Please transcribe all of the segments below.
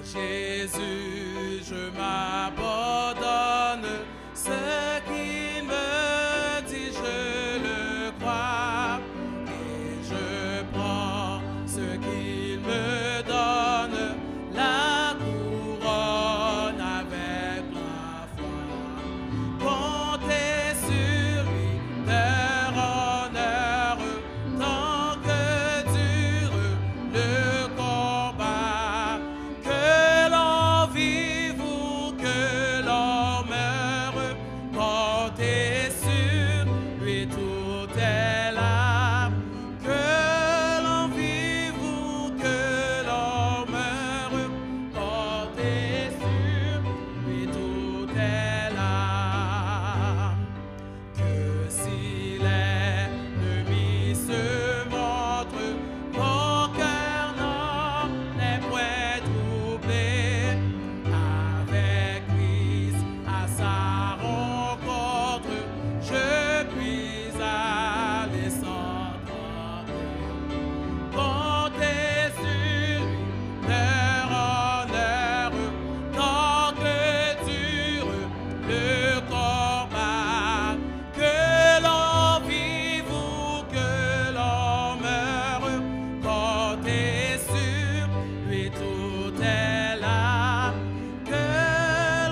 Jésus, je m'abandonne, ce qu'il me dit, je le crois, et je prends ce qu'il me donne, la couronne avec la foi. Comptez sur lui d'heure en heure, tant que dure le combat, que l'on vive ou que l'on meure, comptez sur lui, tout est là. Que l'on vive ou que l'on meure, comptez sur lui, tout est là. Que si l'ennemi se montre, mon cœur n'en est point troublé. Avec Christ à sa rencontre, je puis aller sans trembler. Comptez sur lui d'heure en heure, tant que dure le combat, que l'on vive ou que l'on meure, comptez sur lui, tout est là. Que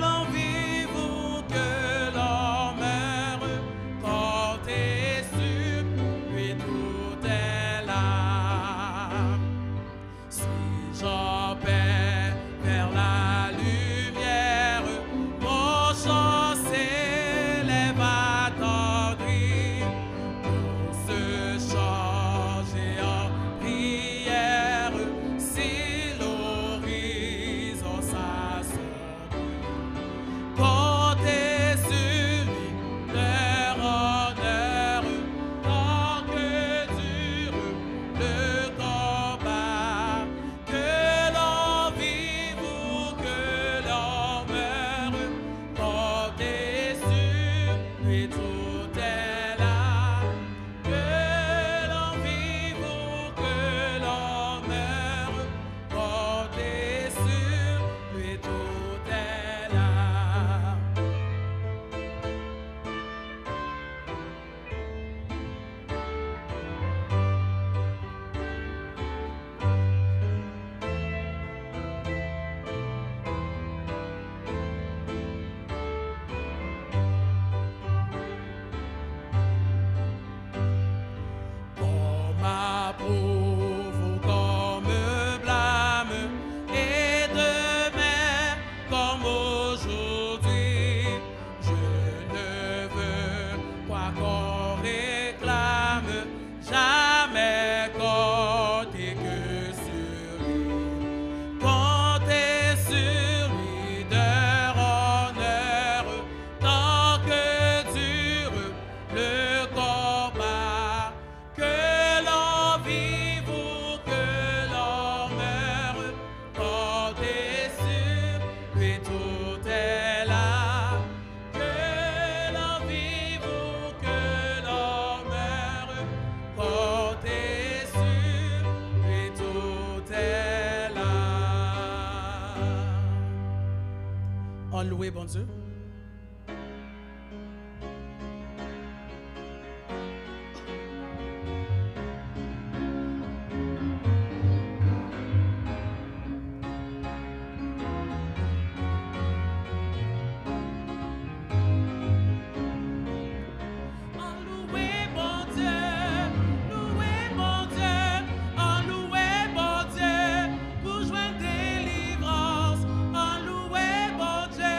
l'on vive ou que l'on meure, comptez sur lui, tout est là. Si j'en vais vers la lumière, mon chant s'élève attendri, pour se changer en prière, si l'horizon s'assombrit. Comptez sur lui d'heure en heure, tant que dure le combat, que l'on vive ou que l'on meure, comptez sur lui, tout est là. Que l'on vive ou que l'on meure, comptez sur lui, tout est là. Qu'on m'approuve ou qu'on me blâme, et demain comme aujourd'hui, je ne veux pas qu'on réclame, jamais compter que sur lui. Comptez sur lui d'heure en heure, tant que dure le combat, que l'on vive ou que l'on meure, comptez sur lui, tout est là. Que l'on vive ou que l'on meure, comptez sur lui, tout est là. On loue bon Dieu. Louez bon Dieu, louez bon Dieu, pour joindre délivrance. Louez bon Dieu,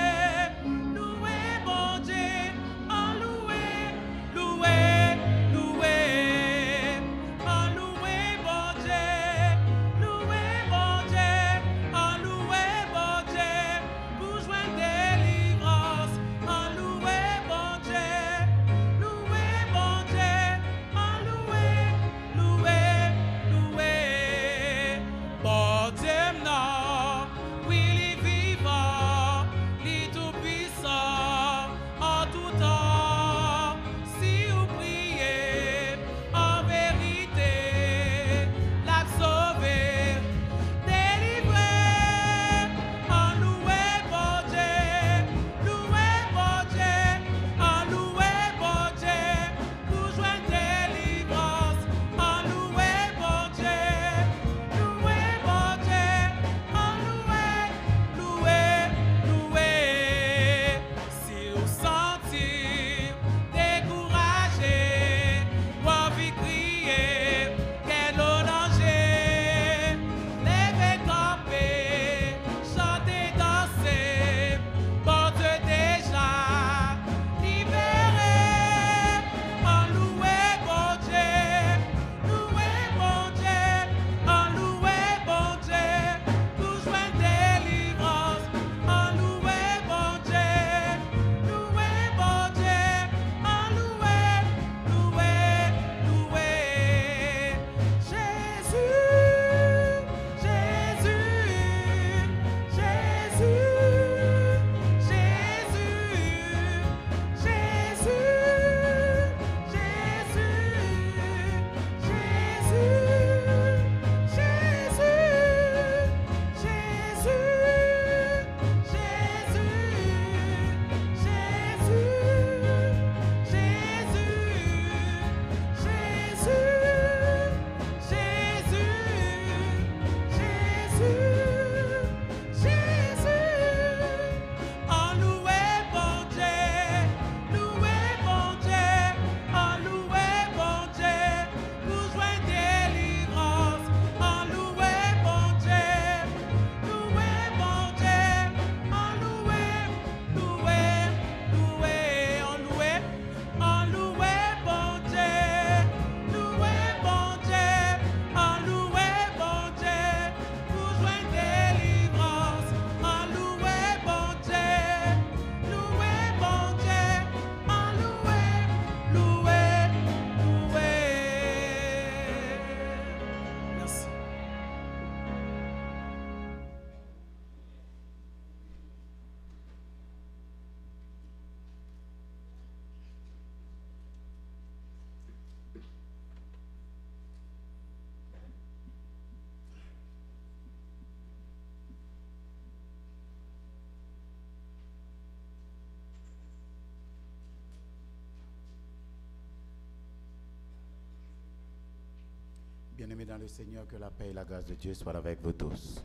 Bien-aimés dans le Seigneur, que la paix et la grâce de Dieu soient avec vous tous.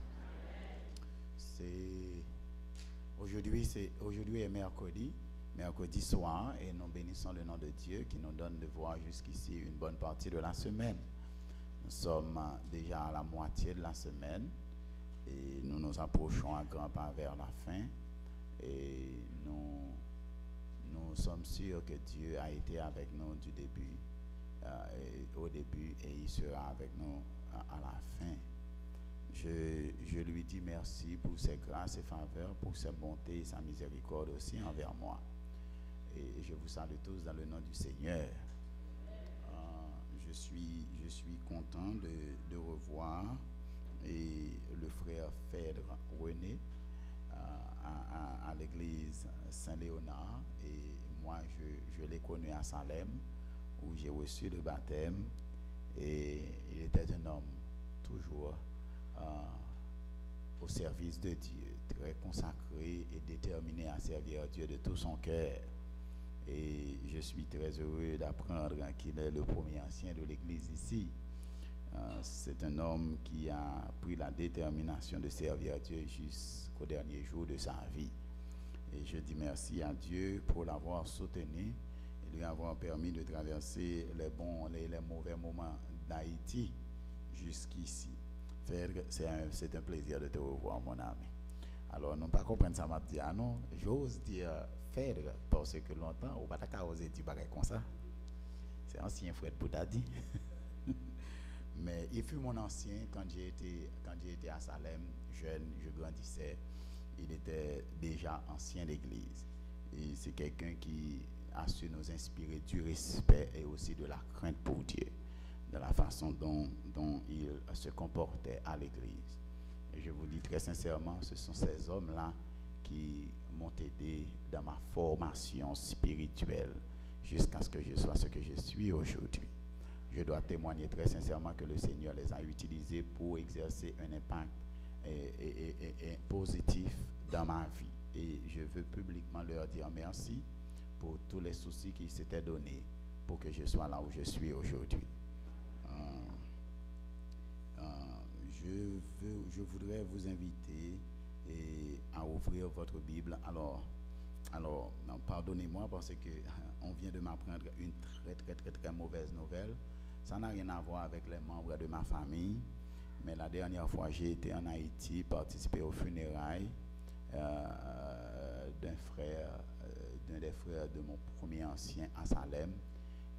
Aujourd'hui est mercredi soir, et nous bénissons le nom de Dieu qui nous donne de voir jusqu'ici une bonne partie de la semaine. Nous sommes déjà à la moitié de la semaine et nous nous approchons à grands pas vers la fin, et nous sommes sûrs que Dieu a été avec nous du début. Au début, et il sera avec nous à la fin. Je lui dis merci pour ses grâces et faveurs, pour sa bonté et sa miséricorde aussi envers moi. Et je vous salue tous dans le nom du Seigneur. Je suis content de revoir le frère Phèdre René à l'église Saint-Léonard. Et moi, je l'ai connu à Salem, où j'ai reçu le baptême, et il était un homme toujours au service de Dieu, très consacré et déterminé à servir Dieu de tout son cœur. Et je suis très heureux d'apprendre qu'il est le premier ancien de l'église ici. C'est un homme qui a pris la détermination de servir Dieu jusqu'au dernier jour de sa vie. Et je dis merci à Dieu pour l'avoir soutenu, lui avoir permis de traverser les bons et les mauvais moments d'Haïti jusqu'ici. C'est un plaisir de te revoir, mon ami. Alors, nous ne pas comprendre ça, non, j'ose dire Phèdre, parce que longtemps, on ne peut pas oser dire pareil comme ça. C'est ancien frère Boudadi. Mais il fut mon ancien quand j'ai été à Salem, jeune, je grandissais. Il était déjà ancien d'église. Et c'est quelqu'un qui a su nous inspirer du respect et aussi de la crainte pour Dieu, de la façon dont il se comportait à l'église. Et je vous dis très sincèrement, ce sont ces hommes-là qui m'ont aidé dans ma formation spirituelle jusqu'à ce que je sois ce que je suis aujourd'hui. Je dois témoigner très sincèrement que le Seigneur les a utilisés pour exercer un impact et positif dans ma vie. Et je veux publiquement leur dire merci pour tous les soucis qu'ils s'étaient donnés pour que je sois là où je suis aujourd'hui. Je voudrais vous inviter à ouvrir votre Bible. Alors, pardonnez-moi parce que on vient de m'apprendre une très mauvaise nouvelle. Ça n'a rien à voir avec les membres de ma famille, mais la dernière fois j'ai été en Haïti participer aux funérailles d'un des frères de mon premier ancien à Salem,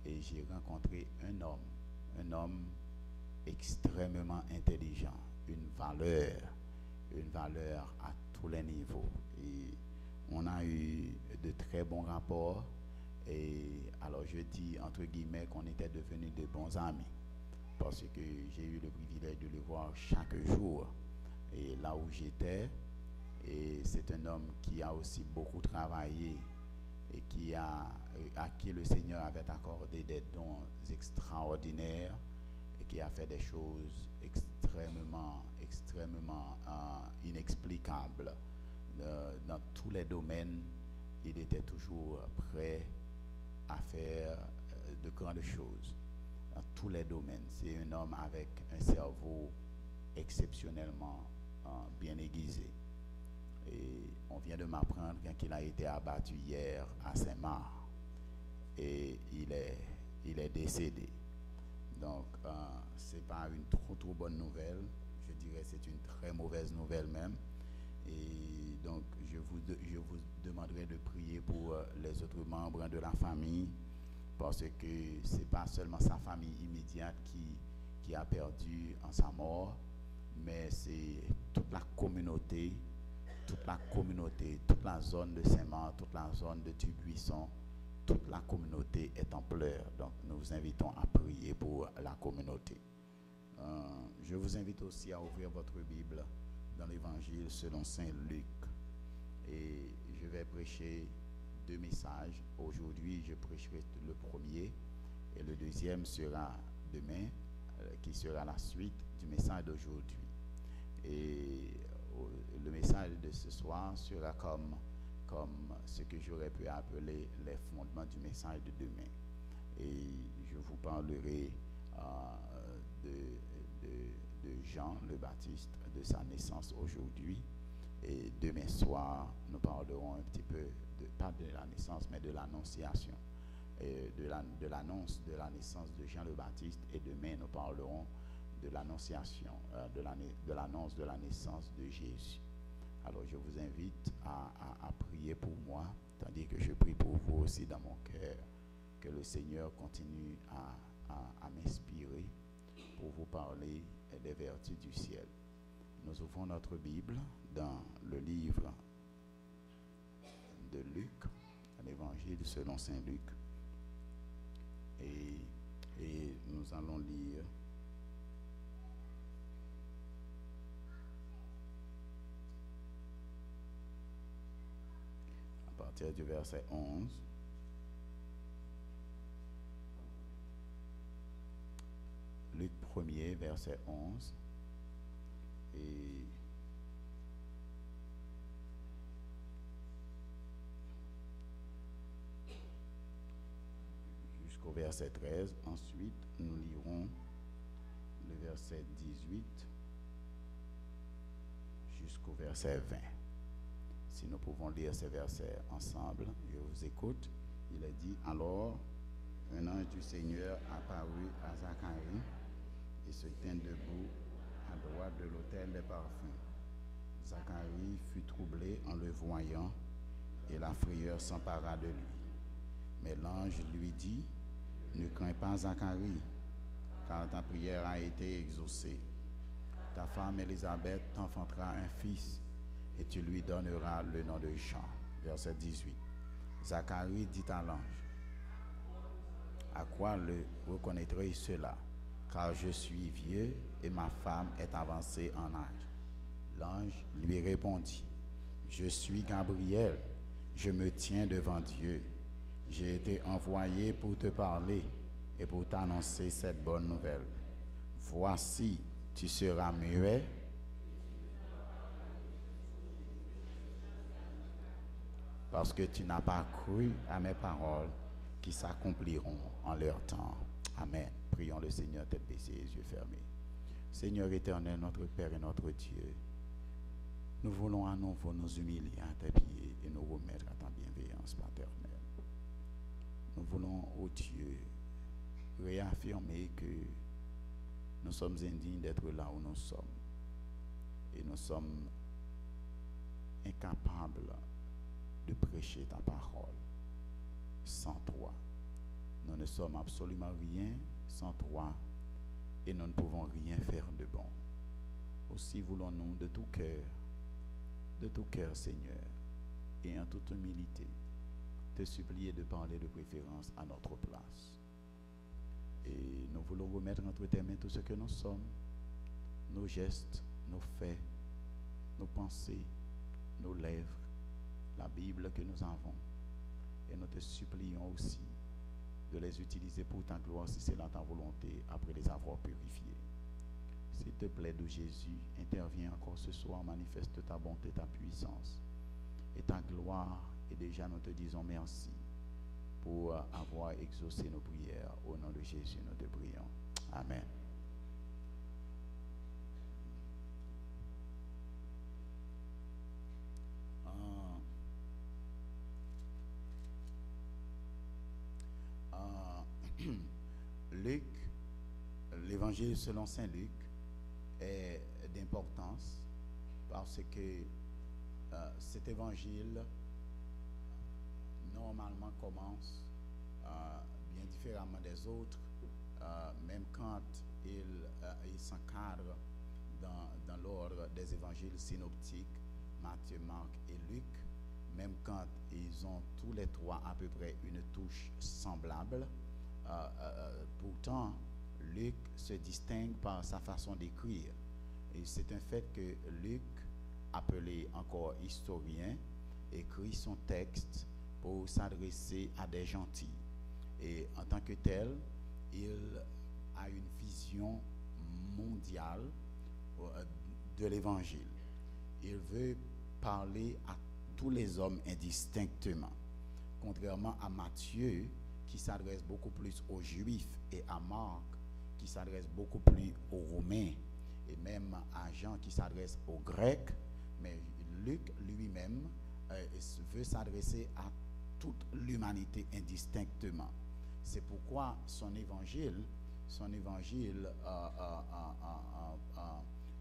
et j'ai rencontré un homme extrêmement intelligent, une valeur à tous les niveaux, et on a eu de très bons rapports. Et alors je dis entre guillemets qu'on était devenus de bons amis, parce que j'ai eu le privilège de le voir chaque jour et là où j'étais. Et c'est un homme qui a aussi beaucoup travaillé et à qui le Seigneur avait accordé des dons extraordinaires, et qui a fait des choses extrêmement inexplicables. Dans tous les domaines, il était toujours prêt à faire de grandes choses. Dans tous les domaines, c'est un homme avec un cerveau exceptionnellement bien aiguisé. Et on vient de m'apprendre qu'il a été abattu hier à Saint-Marc, et il est décédé. Donc, c'est pas une trop bonne nouvelle. Je dirais que c'est une très mauvaise nouvelle même. Et donc, je vous demanderai de prier pour les autres membres de la famille, parce que c'est pas seulement sa famille immédiate qui a perdu en sa mort, mais c'est toute la communauté, toute la zone de Saint-Marc, toute la zone de Dubuisson, toute la communauté est en pleurs. Donc nous vous invitons à prier pour la communauté. Je vous invite aussi à ouvrir votre Bible dans l'évangile selon Saint Luc. Et je vais prêcher 2 messages. Aujourd'hui, je prêcherai le premier, et le deuxième sera demain, qui sera la suite du message d'aujourd'hui. Et le message de ce soir sera comme ce que j'aurais pu appeler les fondements du message de demain. Et je vous parlerai de Jean le Baptiste, de sa naissance aujourd'hui. Et demain soir, nous parlerons un petit peu, pas de la naissance, mais de l'annonciation, de l'annonce de la naissance de Jean le Baptiste. Et demain, nous parlerons de l'annonciation, de l'annonce de la naissance de Jésus. Alors, je vous invite à prier pour moi, tandis que je prie pour vous aussi dans mon cœur, que le Seigneur continue à m'inspirer pour vous parler des vertus du ciel. Nous ouvrons notre Bible dans le livre de Luc, l'Évangile selon Saint Luc, et nous allons lire à partir du verset 11. Luc 1er, verset 11, et jusqu'au verset 13. Ensuite, nous lirons le verset 18 jusqu'au verset 20. Si nous pouvons lire ces versets ensemble, je vous écoute. Il est dit: alors, un ange du Seigneur apparut à Zacharie et se tint debout à droite de l'autel des parfums. Zacharie fut troublé en le voyant, et la frayeur s'empara de lui. Mais l'ange lui dit: ne crains pas, Zacharie, car ta prière a été exaucée. Ta femme Élisabeth t'enfantera un fils, et tu lui donneras le nom de Jean. Verset 18. Zacharie dit à l'ange: à quoi le reconnaîtrai cela? Car je suis vieux et ma femme est avancée en âge. L'ange lui répondit: je suis Gabriel, je me tiens devant Dieu. J'ai été envoyé pour te parler et pour t'annoncer cette bonne nouvelle. Voici, tu seras muet parce que tu n'as pas cru à mes paroles qui s'accompliront en leur temps. Amen. Prions le Seigneur, tête baissée, les yeux fermés. Seigneur éternel, notre Père et notre Dieu, nous voulons à nouveau nous humilier à tes pieds et nous remettre à ta bienveillance paternelle. Nous voulons, ô Dieu, réaffirmer que nous sommes indignes d'être là où nous sommes. Et nous sommes incapables de prêcher ta parole sans toi. Nous ne sommes absolument rien sans toi et nous ne pouvons rien faire de bon. Aussi voulons-nous de tout cœur, Seigneur, et en toute humilité, te supplier de parler de préférence à notre place. Et nous voulons remettre entre tes mains tout ce que nous sommes, nos gestes, nos faits, nos pensées, nos lèvres, la Bible que nous avons. Et nous te supplions aussi de les utiliser pour ta gloire si c'est dans ta volonté après les avoir purifiés. S'il te plaît, de Jésus, interviens encore ce soir, manifeste ta bonté, ta puissance et ta gloire. Et déjà nous te disons merci pour avoir exaucé nos prières. Au nom de Jésus, nous te prions. Amen. Luc, l'évangile selon Saint Luc est d'importance parce que cet évangile normalement commence bien différemment des autres, même quand il s'encadre dans l'ordre des évangiles synoptiques, Matthieu, Marc et Luc, même quand ils ont tous les trois à peu près une touche semblable. Pourtant, Luc se distingue par sa façon d'écrire. Et c'est un fait que Luc, appelé encore historien, écrit son texte pour s'adresser à des gentils. Et en tant que tel, il a une vision mondiale de l'évangile. Il veut parler à tous les hommes indistinctement. Contrairement à Matthieu, qui s'adresse beaucoup plus aux Juifs, et à Marc, qui s'adresse beaucoup plus aux Romains et même à Jean qui s'adresse aux Grecs, mais Luc lui-même veut s'adresser à toute l'humanité indistinctement. C'est pourquoi son évangile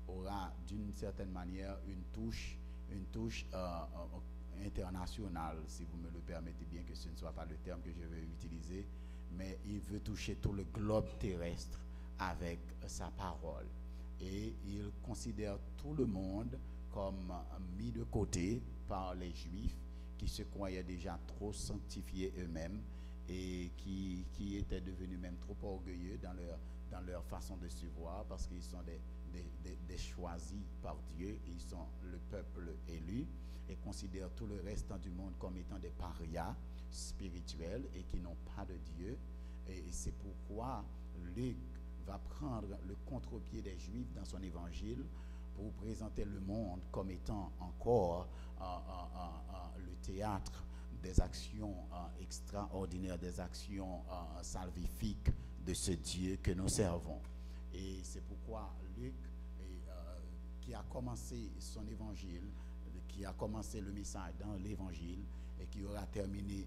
aura d'une certaine manière une touche internationale, si vous me le permettez, bien que ce ne soit pas le terme que je vais utiliser, mais il veut toucher tout le globe terrestre avec sa parole. Et il considère tout le monde comme mis de côté par les Juifs qui se croyaient déjà trop sanctifiés eux-mêmes et qui étaient devenus même trop orgueilleux dans leur façon de se voir, parce qu'ils sont des choisis par Dieu, ils sont le peuple élu, et considèrent tout le reste du monde comme étant des parias spirituels et qui n'ont pas de Dieu. Et c'est pourquoi Luc va prendre le contre-pied des Juifs dans son évangile pour présenter le monde comme étant encore le théâtre des actions extraordinaires, des actions salvifiques de ce Dieu que nous servons. Et c'est pourquoi Luc, qui a commencé son évangile, qui a commencé le message dans l'évangile et qui aura terminé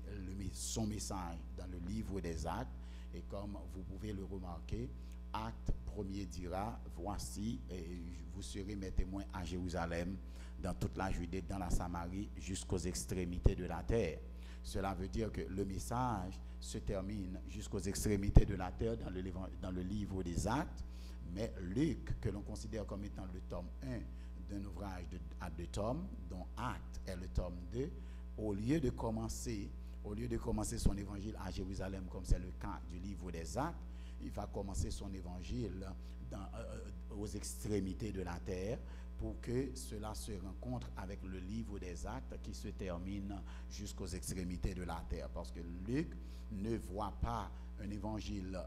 son message dans le livre des Actes, et comme vous pouvez le remarquer, Acte 1er dira, voici, et vous serez mes témoins à Jérusalem, dans toute la Judée, dans la Samarie, jusqu'aux extrémités de la terre. Cela veut dire que le message se termine jusqu'aux extrémités de la terre dans le livre des Actes, mais Luc, que l'on considère comme étant le tome 1 d'un ouvrage à 2 tomes, dont Actes est le tome 2, au lieu de commencer son évangile à Jérusalem, comme c'est le cas du livre des Actes, il va commencer son évangile aux extrémités de la terre, pour que cela se rencontre avec le livre des Actes qui se termine jusqu'aux extrémités de la terre. Parce que Luc ne voit pas un évangile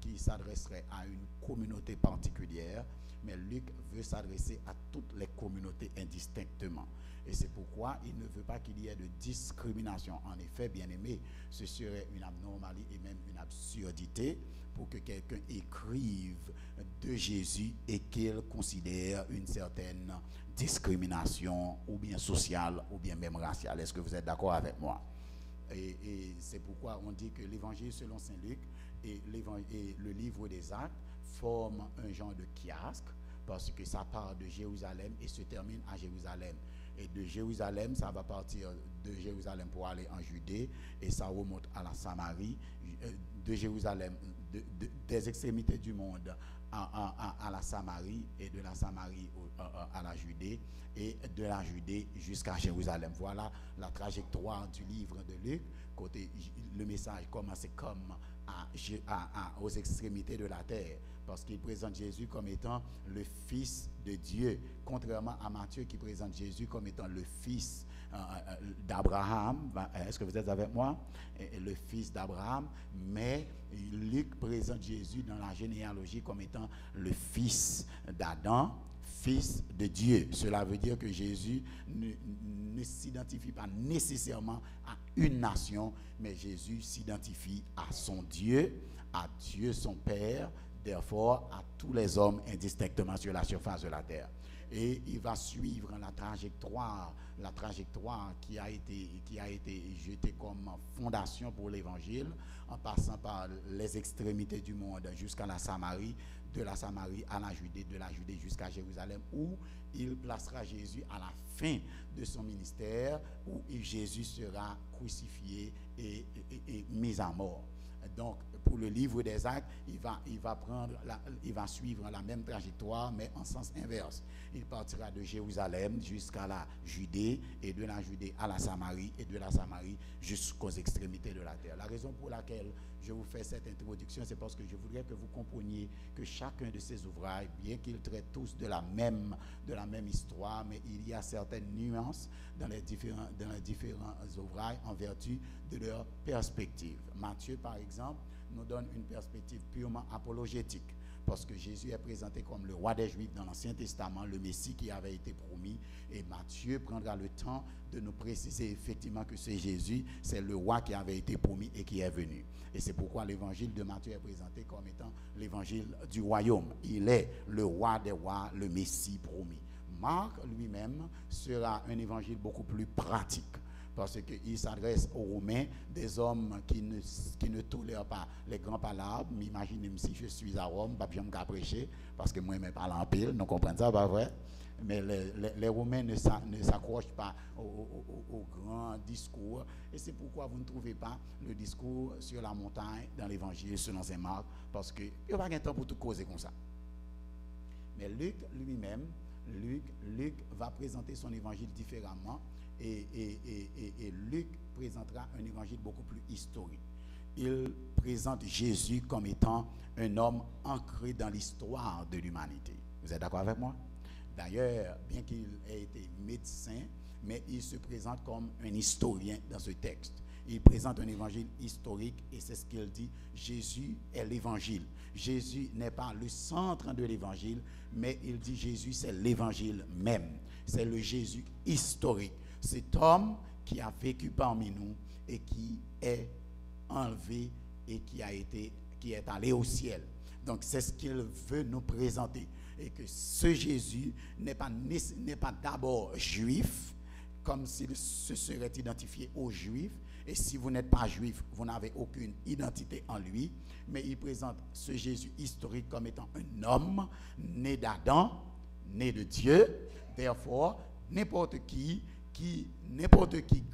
qui s'adresserait à une communauté particulière, mais Luc veut s'adresser à toutes les communautés indistinctement. Et c'est pourquoi il ne veut pas qu'il y ait de discrimination. En effet, bien aimé, ce serait une anormalité et même une absurdité pour que quelqu'un écrive de Jésus et qu'il considère une certaine discrimination, ou bien sociale, ou bien même raciale. Est-ce que vous êtes d'accord avec moi? Et c'est pourquoi on dit que l'évangile selon Saint Luc et le livre des Actes forment un genre de chiasque, parce que ça part de Jérusalem et se termine à Jérusalem. Et de Jérusalem, ça va partir de Jérusalem pour aller en Judée, et ça remonte à la Samarie, de Jérusalem, des extrémités du monde à la Samarie, et de la Samarie à la Judée, et de la Judée jusqu'à Jérusalem. Voilà la trajectoire du livre de Luc. Côté, le message commence comme aux extrémités de la terre, parce qu'il présente Jésus comme étant le Fils de Dieu, contrairement à Matthieu qui présente Jésus comme étant le Fils d'Abraham. Est-ce que vous êtes avec moi? Le Fils d'Abraham. Mais Luc présente Jésus dans la généalogie comme étant le Fils d'Adam, Fils de Dieu. Cela veut dire que Jésus ne s'identifie pas nécessairement à une nation, mais Jésus s'identifie à son Dieu, à Dieu son Père, therefore à tous les hommes indistinctement sur la surface de la terre. Et il va suivre la trajectoire qui a été jetée comme fondation pour l'évangile, en passant par les extrémités du monde jusqu'à la Samarie, de la Samarie à la Judée, de la Judée jusqu'à Jérusalem, où il placera Jésus à la fin de son ministère, où Jésus sera crucifié et mis à mort. Donc, pour le livre des Actes, il va suivre la même trajectoire, mais en sens inverse. Il partira de Jérusalem jusqu'à la Judée, et de la Judée à la Samarie, et de la Samarie jusqu'aux extrémités de la terre. La raison pour laquelle je vous fais cette introduction, c'est parce que je voudrais que vous compreniez que chacun de ces ouvrages, bien qu'ils traitent tous de la même histoire, mais il y a certaines nuances dans les différents ouvrages en vertu de leur perspective. Matthieu, par exemple, nous donne une perspective purement apologétique, parce que Jésus est présenté comme le roi des Juifs dans l'Ancien Testament, le Messie qui avait été promis. Et Matthieu prendra le temps de nous préciser effectivement que c'est Jésus, c'est le roi qui avait été promis et qui est venu. Et c'est pourquoi l'évangile de Matthieu est présenté comme étant l'évangile du royaume. Il est le roi des rois, le Messie promis. Marc lui-même sera un évangile beaucoup plus pratique, parce qu'il s'adresse aux Romains, des hommes qui ne tolèrent pas les grands palabres. Imaginez si je suis à Rome, je ne vais pas prêcher, parce que moi, je ne parle en pile, nous comprenons ça, pas vrai? Mais les Romains ne s'accrochent pas au grand discours. Et c'est pourquoi vous ne trouvez pas le discours sur la montagne dans l'évangile selon saint Marc, parce qu'il n'y a pas de temps pour tout causer comme ça. Mais Luc lui-même, Luc va présenter son évangile différemment. Et Luc présentera un évangile beaucoup plus historique. Il présente Jésus comme étant un homme ancré dans l'histoire de l'humanité. Vous êtes d'accord avec moi? D'ailleurs, bien qu'il ait été médecin, mais il se présente comme un historien dans ce texte. Il présente un évangile historique et c'est ce qu'il dit. Jésus est l'évangile. Jésus n'est pas le centre de l'évangile, mais il dit Jésus c'est l'évangile même. C'est le Jésus historique. Cet homme qui a vécu parmi nous et qui est enlevé et qui est allé au ciel. Donc c'est ce qu'il veut nous présenter. Et que ce Jésus n'est pas d'abord juif, comme s'il se serait identifié aux juifs. Et si vous n'êtes pas juif, vous n'avez aucune identité en lui. Mais il présente ce Jésus historique comme étant un homme né d'Adam, né de Dieu. Therefore, n'importe qui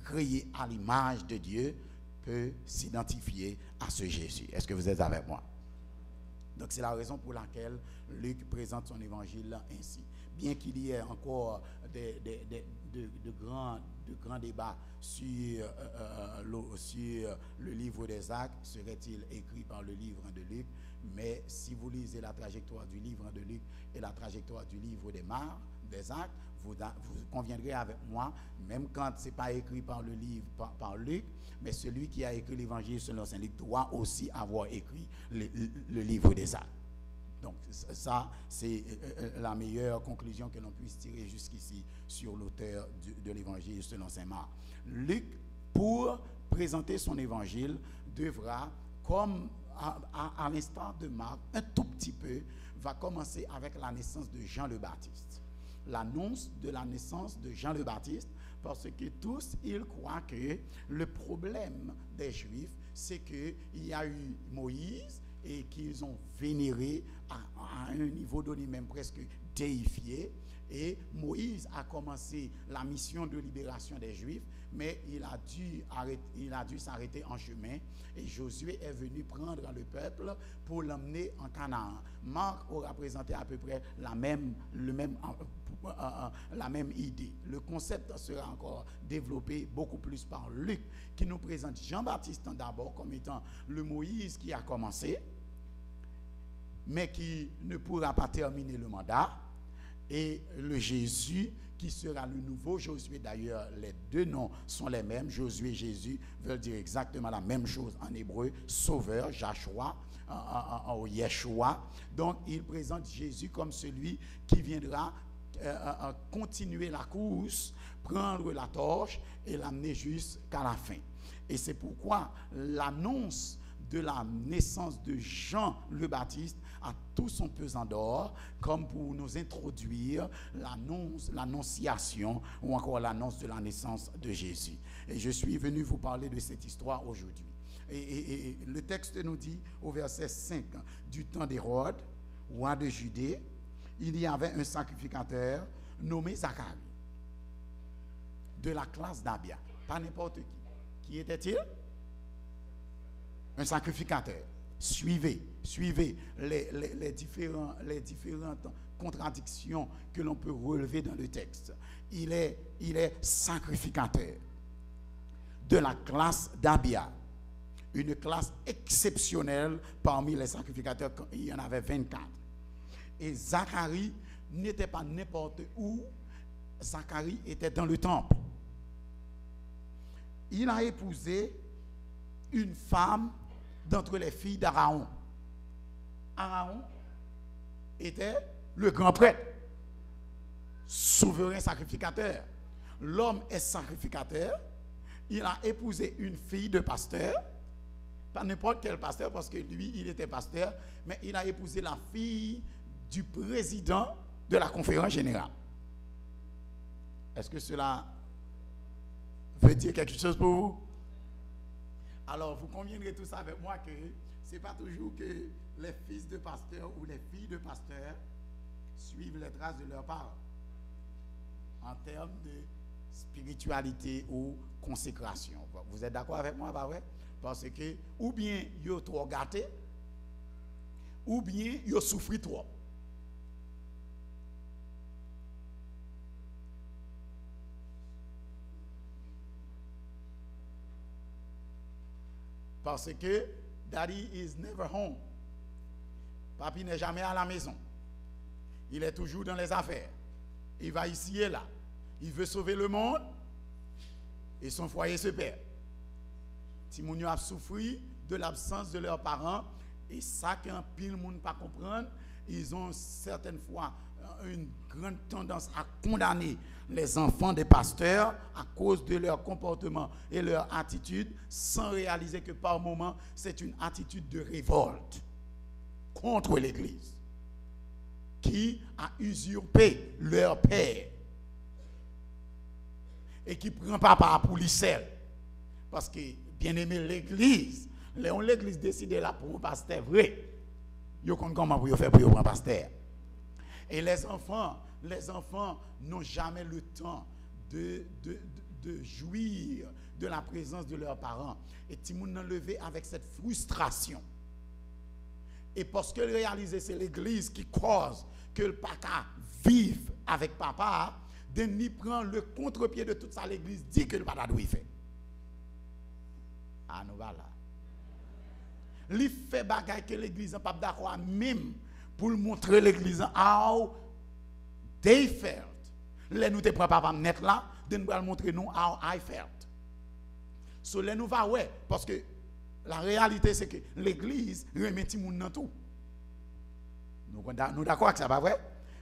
créé à l'image de Dieu peut s'identifier à ce Jésus. Est-ce que vous êtes avec moi? Donc c'est la raison pour laquelle Luc présente son évangile ainsi. Bien qu'il y ait encore de grands débats sur le livre des Actes, serait-il écrit par le livre de Luc? Mais si vous lisez la trajectoire du livre de Luc et la trajectoire du livre des Actes, vous conviendrez avec moi, même quand ce n'est pas écrit par le livre, par Luc, mais celui qui a écrit l'évangile selon saint Luc doit aussi avoir écrit le livre des Actes. Donc ça, c'est la meilleure conclusion que l'on puisse tirer jusqu'ici sur l'auteur de l'évangile selon saint Marc. Luc, pour présenter son évangile, devra, comme à l'instar de Marc, un tout petit peu, va commencer avec la naissance de Jean le Baptiste. L'annonce de la naissance de Jean le Baptiste, parce que tous, ils croient que le problème des Juifs, c'est qu'il y a eu Moïse et qu'ils ont vénéré à un niveau donné, même presque déifié. Et Moïse a commencé la mission de libération des Juifs, mais il a dû s'arrêter en chemin. Et Josué est venu prendre le peuple pour l'emmener en Canaan. Marc aura présenté à peu près la même idée. Le concept sera encore développé beaucoup plus par Luc, qui nous présente Jean-Baptiste d'abord comme étant le Moïse qui a commencé, mais qui ne pourra pas terminer le mandat, et le Jésus qui sera le nouveau Josué. D'ailleurs, les deux noms sont les mêmes. Josué et Jésus veulent dire exactement la même chose en hébreu, sauveur, Joshua, en Yeshua. Donc, il présente Jésus comme celui qui viendra continuer la course, prendre la torche et l'amener jusqu'à la fin. Et c'est pourquoi l'annonce de la naissance de Jean le Baptiste a tout son pesant d'or, comme pour nous introduire l'annonciation ou encore l'annonce de la naissance de Jésus. Et je suis venu vous parler de cette histoire aujourd'hui. Et le texte nous dit au verset 5, du temps d'Hérode, roi de Judée, il y avait un sacrificateur nommé Zacharie, de la classe d'Abia, pas n'importe qui. Qui était-il? Un sacrificateur. Suivez les différentes contradictions que l'on peut relever dans le texte. Il est sacrificateur de la classe d'Abia, une classe exceptionnelle parmi les sacrificateurs. Il y en avait 24. Et Zacharie n'était pas n'importe où. Zacharie était dans le temple. Il a épousé une femme d'entre les filles d'Aaron. Aaron était le grand prêtre, souverain sacrificateur. L'homme est sacrificateur. Il a épousé une fille de pasteur, pas n'importe quel pasteur, parce que lui, il était pasteur, mais il a épousé la fille du président de la conférence générale. Est-ce que cela veut dire quelque chose pour vous? Alors, vous conviendrez tous avec moi que ce n'est pas toujours que les fils de pasteurs ou les filles de pasteurs suivent les traces de leurs parents en termes de spiritualité ou consécration. Vous êtes d'accord avec moi, pas vrai? Parce que ou bien ils sont trop gâtés, ou bien ils souffrent trop. Parce que Daddy is never home. Papi n'est jamais à la maison. Il est toujours dans les affaires. Il va ici et là. Il veut sauver le monde et son foyer se perd. Timounio a souffert de l'absence de leurs parents et ça qu'un pile monde pas comprendre, ils ont certaines fois une grande tendance à condamner les enfants des pasteurs à cause de leur comportement et leur attitude sans réaliser que par moment c'est une attitude de révolte contre l'Église qui a usurpé leur père et qui prend papa pour lui seul. Parce que, bien aimé, l'Église, l'Église décide là pour un pasteur vrai. Ils connaissent comment vous faire pour un pasteur. Et les enfants n'ont jamais le temps de jouir de la présence de leurs parents. Et Timoun n'a levé avec cette frustration. Et parce que réaliser c'est l'Église qui cause que le papa vive avec papa, Denis prend le contre-pied de toute ça, l'Église dit que le papa doit y faire. Ah, nous voilà. Il fait bagaille que l'Église n'est pas d'accord même pour montrer l'Église how they felt. Les nous te prend papa net là, de nous montrer nous how I felt. So les nous va ouais parce que la réalité c'est que l'Église remet tout le monde dans tout. Nous d'accord avec ça, pas vrai?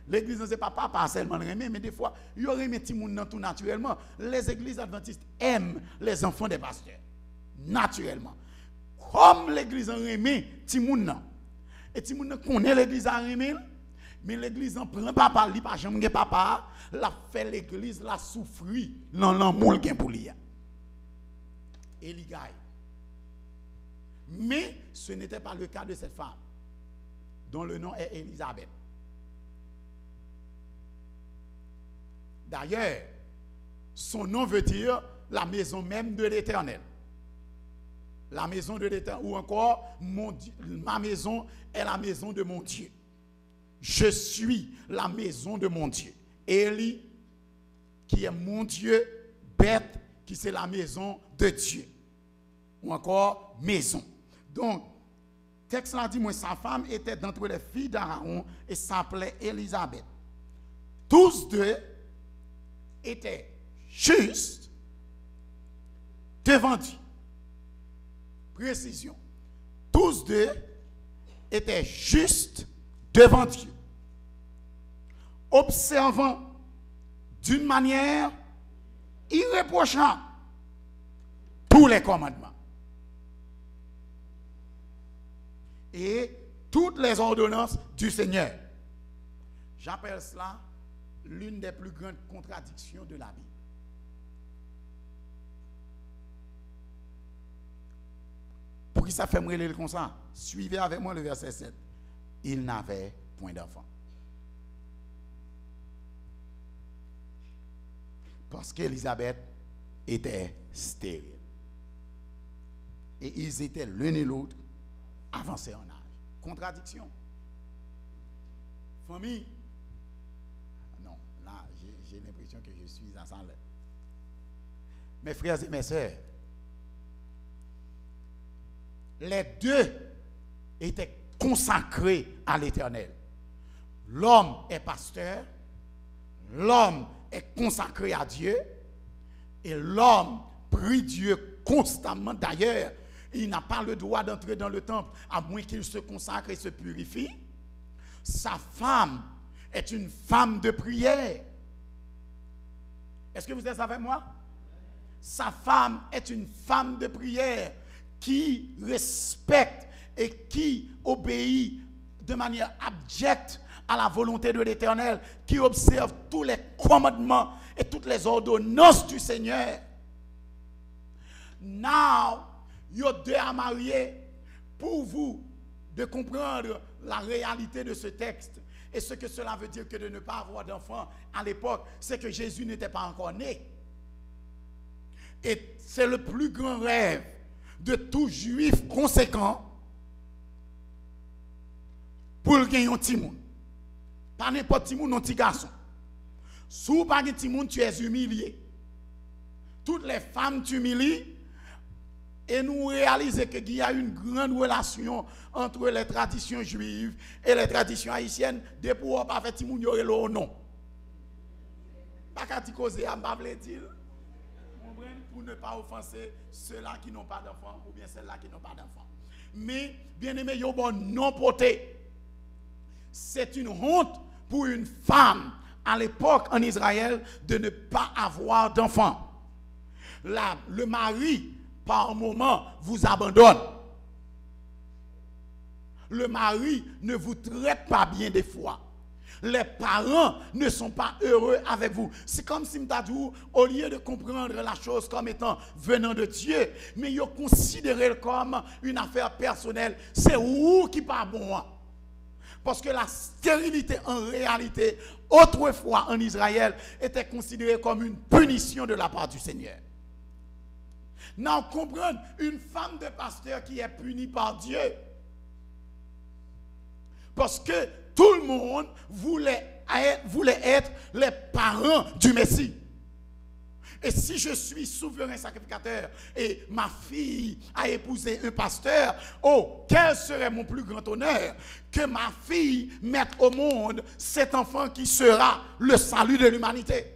L'église ne c'est pas papa seulement remet, mais des fois il remet tout le monde dans tout naturellement. Les églises adventistes aiment les enfants des pasteurs naturellement. Comme l'église en remet tout le monde. Et tout le monde connaît l'église en remet, mais l'église en prend papa, li pas jamais papa, la fait l'église la souffrir dans l'amour qu'il pour lui. Et li gagne. Mais ce n'était pas le cas de cette femme, dont le nom est Élisabeth. D'ailleurs, son nom veut dire la maison même de l'Éternel. La maison de l'Éternel, ou encore, ma maison est la maison de mon Dieu. Je suis la maison de mon Dieu. Élie, qui est mon Dieu, Beth, qui c'est la maison de Dieu. Ou encore, maison. Donc, texte là dit, moi, sa femme était d'entre les filles d'Aaron et s'appelait Élisabeth. Tous deux étaient justes devant Dieu. Précision. Tous deux étaient justes devant Dieu. Observant d'une manière irréprochable tous les commandements. Et toutes les ordonnances du Seigneur. J'appelle cela l'une des plus grandes contradictions de la Bible. Pour qui ça fait me relire comme ça? Suivez avec moi le verset 7. Il n'avait point d'enfant. Parce qu'Élisabeth était stérile. Et ils étaient l'un et l'autre avancés en âge. Contradiction. Famille. Non, là, j'ai l'impression que je suis à 100 lettres. Mes frères et mes sœurs, les deux étaient consacrés à l'Éternel. L'homme est pasteur, l'homme est consacré à Dieu, et l'homme prie Dieu constamment. D'ailleurs, il n'a pas le droit d'entrer dans le temple à moins qu'il se consacre et se purifie. sa femme est une femme de prière. Est-ce que vous êtes avec moi? Sa femme est une femme de prière qui respecte et qui obéit de manière abjecte à la volonté de l'Éternel, qui observe tous les commandements et toutes les ordonnances du Seigneur. Now, vous deux à marier pour vous de comprendre la réalité de ce texte. Et ce que cela veut dire que de ne pas avoir d'enfants à l'époque, c'est que Jésus n'était pas encore né. Et c'est le plus grand rêve de tout juif conséquent pour gagner un petit monde. Pas n'importe qui monde, un petit garçon. Si vous pas un petit monde, tu es humilié. Toutes les femmes t'humilient. Et nous réalisons qu'il y a une grande relation entre les traditions juives et les traditions haïtiennes. Dès pour pas faire petit monde, il y aurait le nom. Pas qu'à te causer, à me dire. Pour ne pas offenser ceux-là qui n'ont pas d'enfants ou bien celles-là qui n'ont pas d'enfants. Mais, bien aimé, il y a un bon non porté. C'est une honte pour une femme à l'époque en Israël de ne pas avoir d'enfants. Là, le mari, par moment, vous abandonne. Le mari ne vous traite pas bien des fois. Les parents ne sont pas heureux avec vous. C'est comme si Mtadou, au lieu de comprendre la chose comme étant venant de Dieu, mais ils considèrent comme une affaire personnelle. C'est vous qui pas bon. Parce que la stérilité en réalité, autrefois en Israël, était considérée comme une punition de la part du Seigneur. Non, comprendre une femme de pasteur qui est punie par Dieu. Parce que tout le monde voulait être les parents du Messie. Et si je suis souverain sacrificateur et ma fille a épousé un pasteur, oh, quel serait mon plus grand honneur que ma fille mette au monde cet enfant qui sera le salut de l'humanité.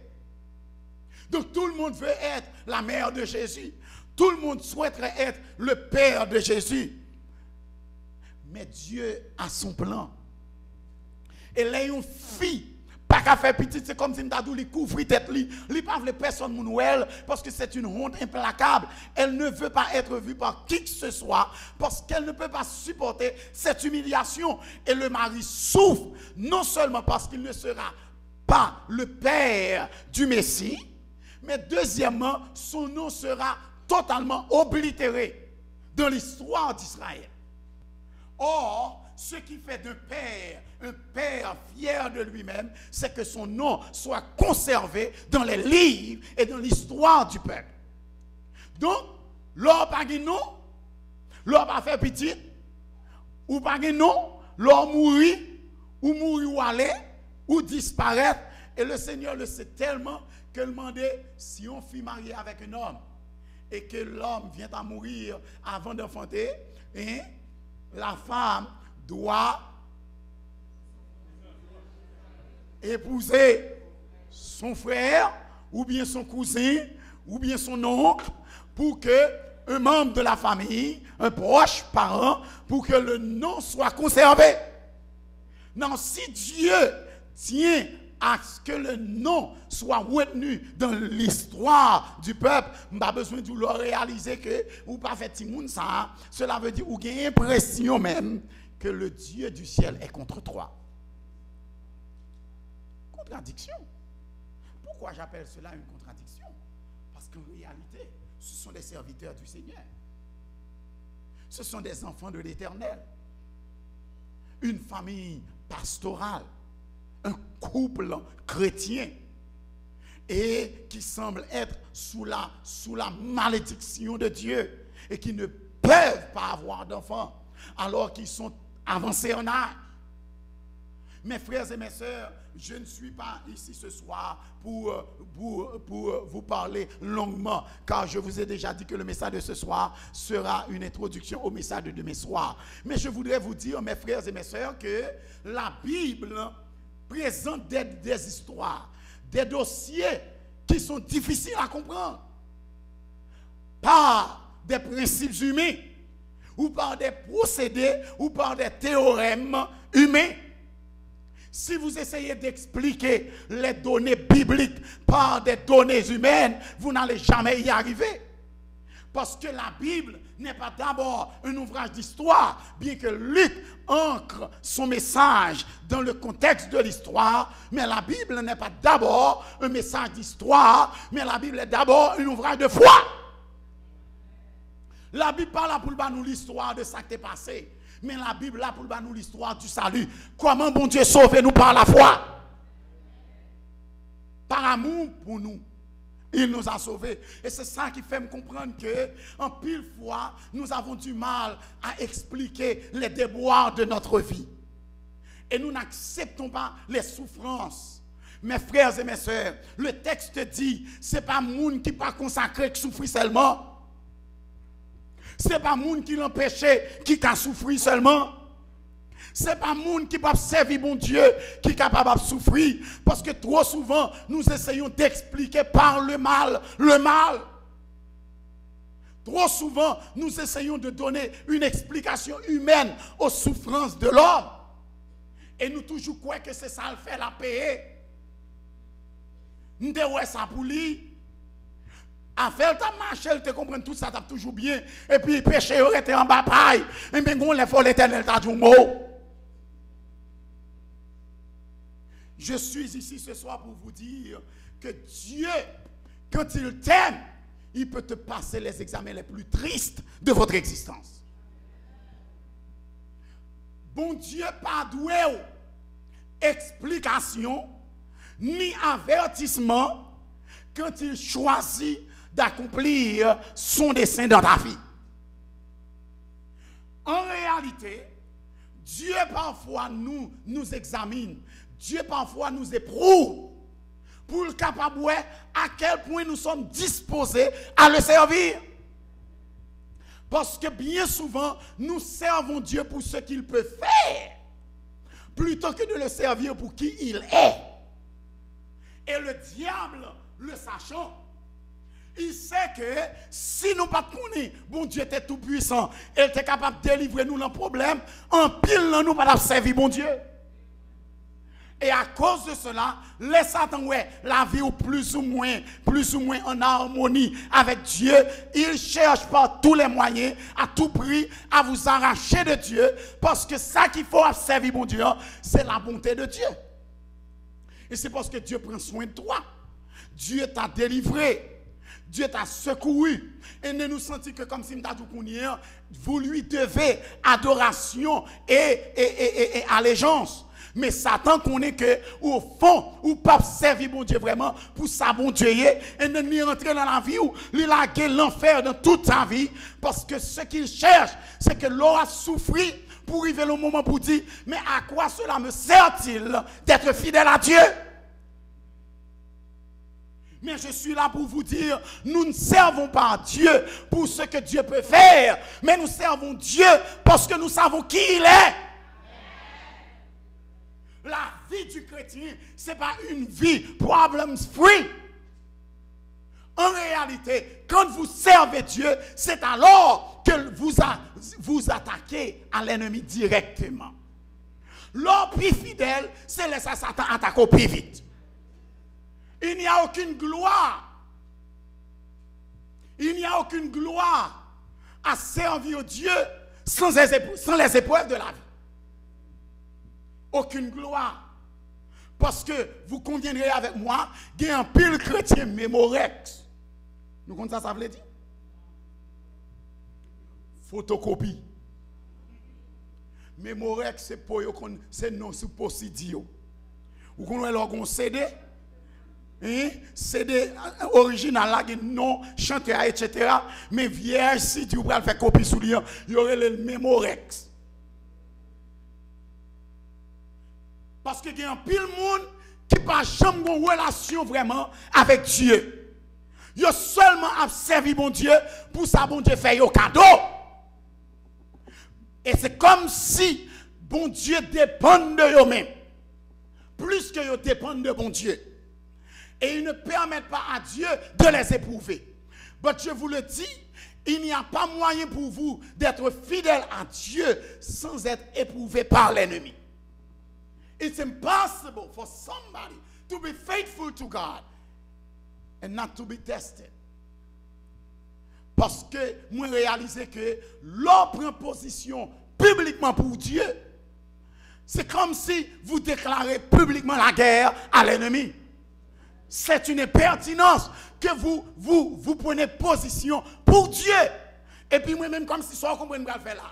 Donc tout le monde veut être la mère de Jésus. Tout le monde souhaiterait être le père de Jésus. Mais Dieu a son plan. Et là, une fille, pas qu'à faire petite, c'est comme si m'tadou li couvre tête li pas vle personne mounouel parce que c'est une honte implacable. Elle ne veut pas être vue par qui que ce soit parce qu'elle ne peut pas supporter cette humiliation. Et le mari souffre non seulement parce qu'il ne sera pas le père du Messie, mais deuxièmement, son nom sera totalement oblitéré dans l'histoire d'Israël. Or, ce qui fait d'un père un père fier de lui-même, c'est que son nom soit conservé dans les livres et dans l'histoire du peuple. Donc, l'homme pas de nom, l'homme pas fait petit, ou pas de nom, l'homme mourir, ou aller, ou disparaître. Et le Seigneur le sait tellement que le demandait si on fille mariée avec un homme et que l'homme vient à mourir avant d'enfanter, hein, la femme doit épouser son frère ou bien son cousin ou bien son oncle pour que un membre de la famille, un proche parent, pour que le nom soit conservé. Non, si Dieu tient à ce que le nom soit retenu dans l'histoire du peuple, pas besoin de le réaliser que ou pas fait timoun ça, cela veut dire ou gagne impression même que le Dieu du ciel est contre toi. Contradiction. Pourquoi j'appelle cela une contradiction? Parce qu'en réalité, ce sont des serviteurs du Seigneur. Ce sont des enfants de l'Éternel. Une famille pastorale, un couple chrétien et qui semble être sous la malédiction de Dieu et qui ne peuvent pas avoir d'enfants alors qu'ils sont avancés en âge. Mes frères et mes sœurs, je ne suis pas ici ce soir pour vous parler longuement, car je vous ai déjà dit que le message de ce soir sera une introduction au message de demain soir. Mais je voudrais vous dire, mes frères et mes sœurs, que la Bible présente des histoires, des dossiers qui sont difficiles à comprendre par des principes humains ou par des procédés ou par des théorèmes humains. Si vous essayez d'expliquer les données bibliques par des données humaines, vous n'allez jamais y arriver. Parce que la Bible n'est pas d'abord un ouvrage d'histoire, bien que Luc ancre son message dans le contexte de l'histoire, mais la Bible n'est pas d'abord un message d'histoire, mais la Bible est d'abord un ouvrage de foi. La Bible parle pour nous l'histoire de ça qui est passé, mais la Bible là pour nous l'histoire du salut. Comment bon Dieu sauve nous par la foi? Par amour pour nous. Il nous a sauvés. Et c'est ça qui fait me comprendre que, en pile fois, nous avons du mal à expliquer les déboires de notre vie. Et nous n'acceptons pas les souffrances. Mes frères et mes sœurs, le texte dit, c'est pas monde qui pas consacré qui souffre seulement. C'est pas monde qui l'empêchait qui a souffert seulement. C'est pas monde qui peut servir bon Dieu qui est capable de souffrir. Parce que trop souvent, nous essayons d'expliquer par le mal le mal. Trop souvent, nous essayons de donner une explication humaine aux souffrances de l'homme. Et nous toujours croyons que c'est ça le fait la paix. Nous devons ça pour lui. À faire ta marche, elle te comprend tout ça, t'as toujours bien. Et puis, péché aurait été en bataille. Et bien, on les faut l'éternel, t'as du mot. Je suis ici ce soir pour vous dire que Dieu, quand il t'aime, il peut te passer les examens les plus tristes de votre existence. Bon Dieu, pas doué explication ni avertissement quand il choisit d'accomplir son dessein dans ta vie. En réalité, Dieu parfois nous examine. Dieu parfois nous éprouve pour le capable à quel point nous sommes disposés à le servir. Parce que bien souvent, nous servons Dieu pour ce qu'il peut faire, plutôt que de le servir pour qui il est. Et le diable, le sachant, il sait que si nous ne pas connaissons, bon Dieu était tout puissant, il était capable de délivrer nous dans le problème, en pile nous pas servir bon Dieu. Et à cause de cela, les Satan, la vie ou plus ou moins en harmonie avec Dieu, il cherche par tous les moyens, à tout prix, à vous arracher de Dieu, parce que ça qu'il faut servir bon Dieu, c'est la bonté de Dieu. Et c'est parce que Dieu prend soin de toi. Dieu t'a délivré. Dieu t'a secouru. Et ne nous sentir que comme si nous avons vous lui devez adoration et allégeance. Mais Satan connaît que, au fond, ou pas servir bon Dieu vraiment, pour ça bon Dieu et ne ni rentrer dans la vie ou lui laguer l'enfer dans toute sa vie, parce que ce qu'il cherche, c'est que l'on a souffert pour arriver le moment pour dire, mais à quoi cela me sert-il d'être fidèle à Dieu? Mais je suis là pour vous dire, nous ne servons pas Dieu pour ce que Dieu peut faire, mais nous servons Dieu parce que nous savons qui il est. La vie du chrétien, ce n'est pas une vie problem-free. En réalité, quand vous servez Dieu, c'est alors que vous attaquez à l'ennemi directement. L'homme plus fidèle, c'est laisser Satan attaquer au plus vite. Il n'y a aucune gloire. Il n'y a aucune gloire à servir Dieu sans les épreuves de la vie. Aucune gloire. Parce que vous conviendrez avec moi, il y a un pile chrétien mémorex. Nous comprenons ça veut dire? Photocopie. Mémorex, c'est pour c'est non sous possidio. Vous connaissez leur CD? CD original là, non chanteur, etc. Mais vierge, si tu veux faire copie sous lui, il y aurait le mémorex. Parce qu'il y a un pile monde qui n'a jamais une relation vraiment avec Dieu. Il a seulement servi bon Dieu pour ça bon Dieu fait un cadeau. Et c'est comme si bon Dieu dépend de eux-mêmes. Plus que ils dépendent de bon Dieu. Et ils ne permettent pas à Dieu de les éprouver. Mais je vous le dis, il n'y a pas moyen pour vous d'être fidèle à Dieu sans être éprouvé par l'ennemi. It's impossible for somebody to be faithful to God and not to be tested. Parce que moi réalise que l'on prend position publiquement pour Dieu, c'est comme si vous déclarez publiquement la guerre à l'ennemi. C'est une impertinence que vous prenez position pour Dieu. Et puis moi-même comme si ça comprend pas le faire là.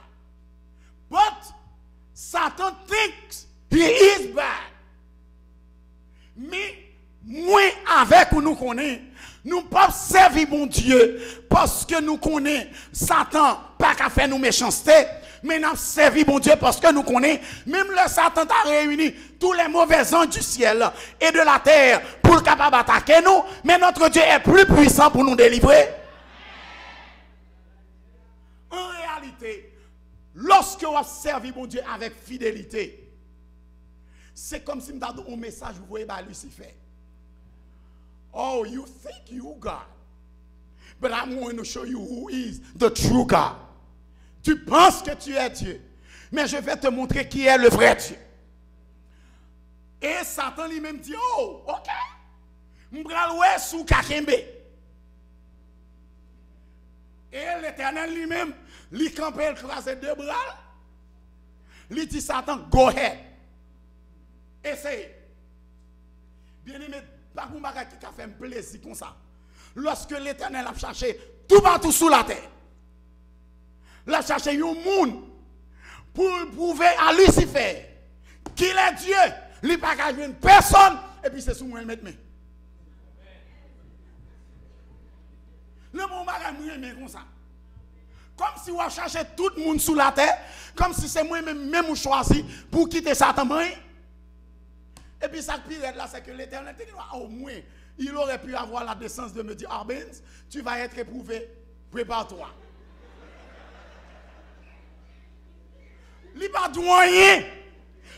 But Satan thinks he is bad. Mais moi avec ou nous connaissons, nous pas servir bon Dieu parce que nous connaissons Satan pas qu'à faire nous méchanceté, mais nous servir bon Dieu parce que nous connaissons même le Satan a réuni tous les mauvais anges du ciel et de la terre pour capable attaquer nous, mais notre Dieu est plus puissant pour nous délivrer. En réalité, lorsque vous servez bon Dieu avec fidélité, c'est comme si vous avez un message vous voyez par Lucifer. Oh, you think you God, but I'm going to show you who is the true God. Tu penses que tu es Dieu, mais je vais te montrer qui est le vrai Dieu. Et Satan lui-même dit, oh, ok, m'bral sous kakembe. Et l'Éternel lui-même, lui campait le croisé deux bras, lui dit Satan, go ahead. Essaye. Bien aimé, pas pour bagage qui a fait un plaisir comme ça. Lorsque l'Éternel a cherché tout partout sous la terre, il a cherché un monde pour prouver à Lucifer qu'il est Dieu. Il n'a pas qu'à jouer une personne et puis c'est sous moi le mettre. Le bon bagage est comme ça. Comme si on cherchait tout le monde sous la terre, comme si c'est moi-même ou choisi pour quitter Satan. Et puis ça pire là, c'est que l'Éternel dit, au moins, il aurait pu avoir la décence de me dire, Arbens, tu vas être éprouvé, prépare-toi. Il n'a pas de moyen.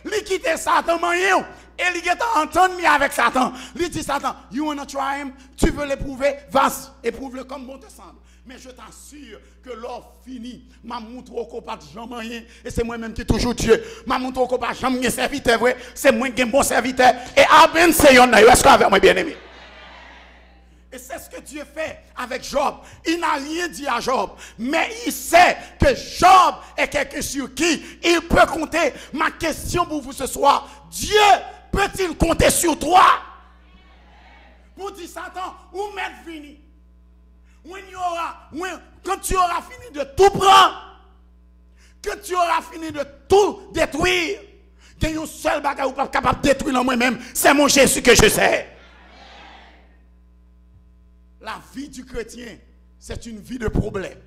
Il quitte Satan, et il est entendu avec Satan. Il dit Satan, you wanna try him? Tu veux l'éprouver? Vas-y, éprouve-le comme bon te semble. Mais je t'assure que l'or fini, ma montre au copain de Jean Moyen, et c'est moi-même qui toujours Dieu. Ma montre au copain de Jean Moyen serviteur, vrai, c'est moi qui est bon serviteur. Et Aben, c'est yon, est-ce que avec moi bien aimé? Et c'est ce que Dieu fait avec Job. Il n'a rien dit à Job, mais il sait que Job est quelqu'un sur qui il peut compter. Ma question pour vous ce soir, Dieu peut-il compter sur toi? Pour dire Satan, où mettre fini? Quand tu auras fini de tout prendre, quand tu auras fini de tout détruire, il y a un seul bagage pas capable de détruire moi-même, c'est mon Jésus que je sais. La vie du chrétien, c'est une vie de problèmes.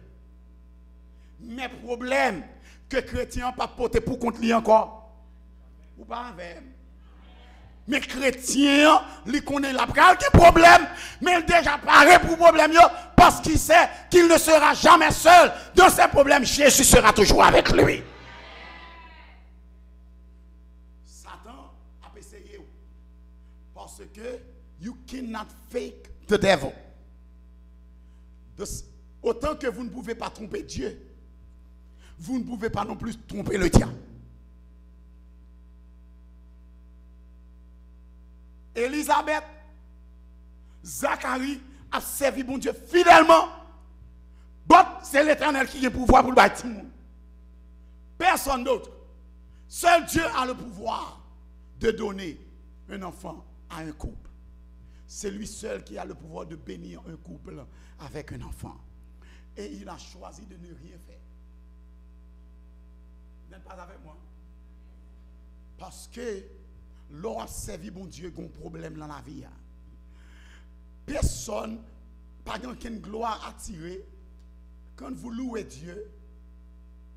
Mais problèmes que le chrétien n'a pas porté pour contre lui encore. Ou pas avec. Mais chrétien, il connaît la quelques problèmes, mais il déjà paré pour problème parce qu'il sait qu'il ne sera jamais seul. Dans ses problèmes, Jésus sera toujours avec lui. Satan a essayé parce que you cannot fake the devil. Autant que vous ne pouvez pas tromper Dieu, vous ne pouvez pas non plus tromper le diable. Élisabeth, Zacharie a servi bon Dieu fidèlement. Bon, c'est l'Éternel qui a le pouvoir pour le bâtir. Personne d'autre. Seul Dieu a le pouvoir de donner un enfant à un couple. C'est lui seul qui a le pouvoir de bénir un couple avec un enfant. Et il a choisi de ne rien faire. Vous n'êtes pas avec moi? Parce que l'on a servi bon Dieu qui a un problème dans la vie. Personne, pas aucune gloire à tirer quand vous louez Dieu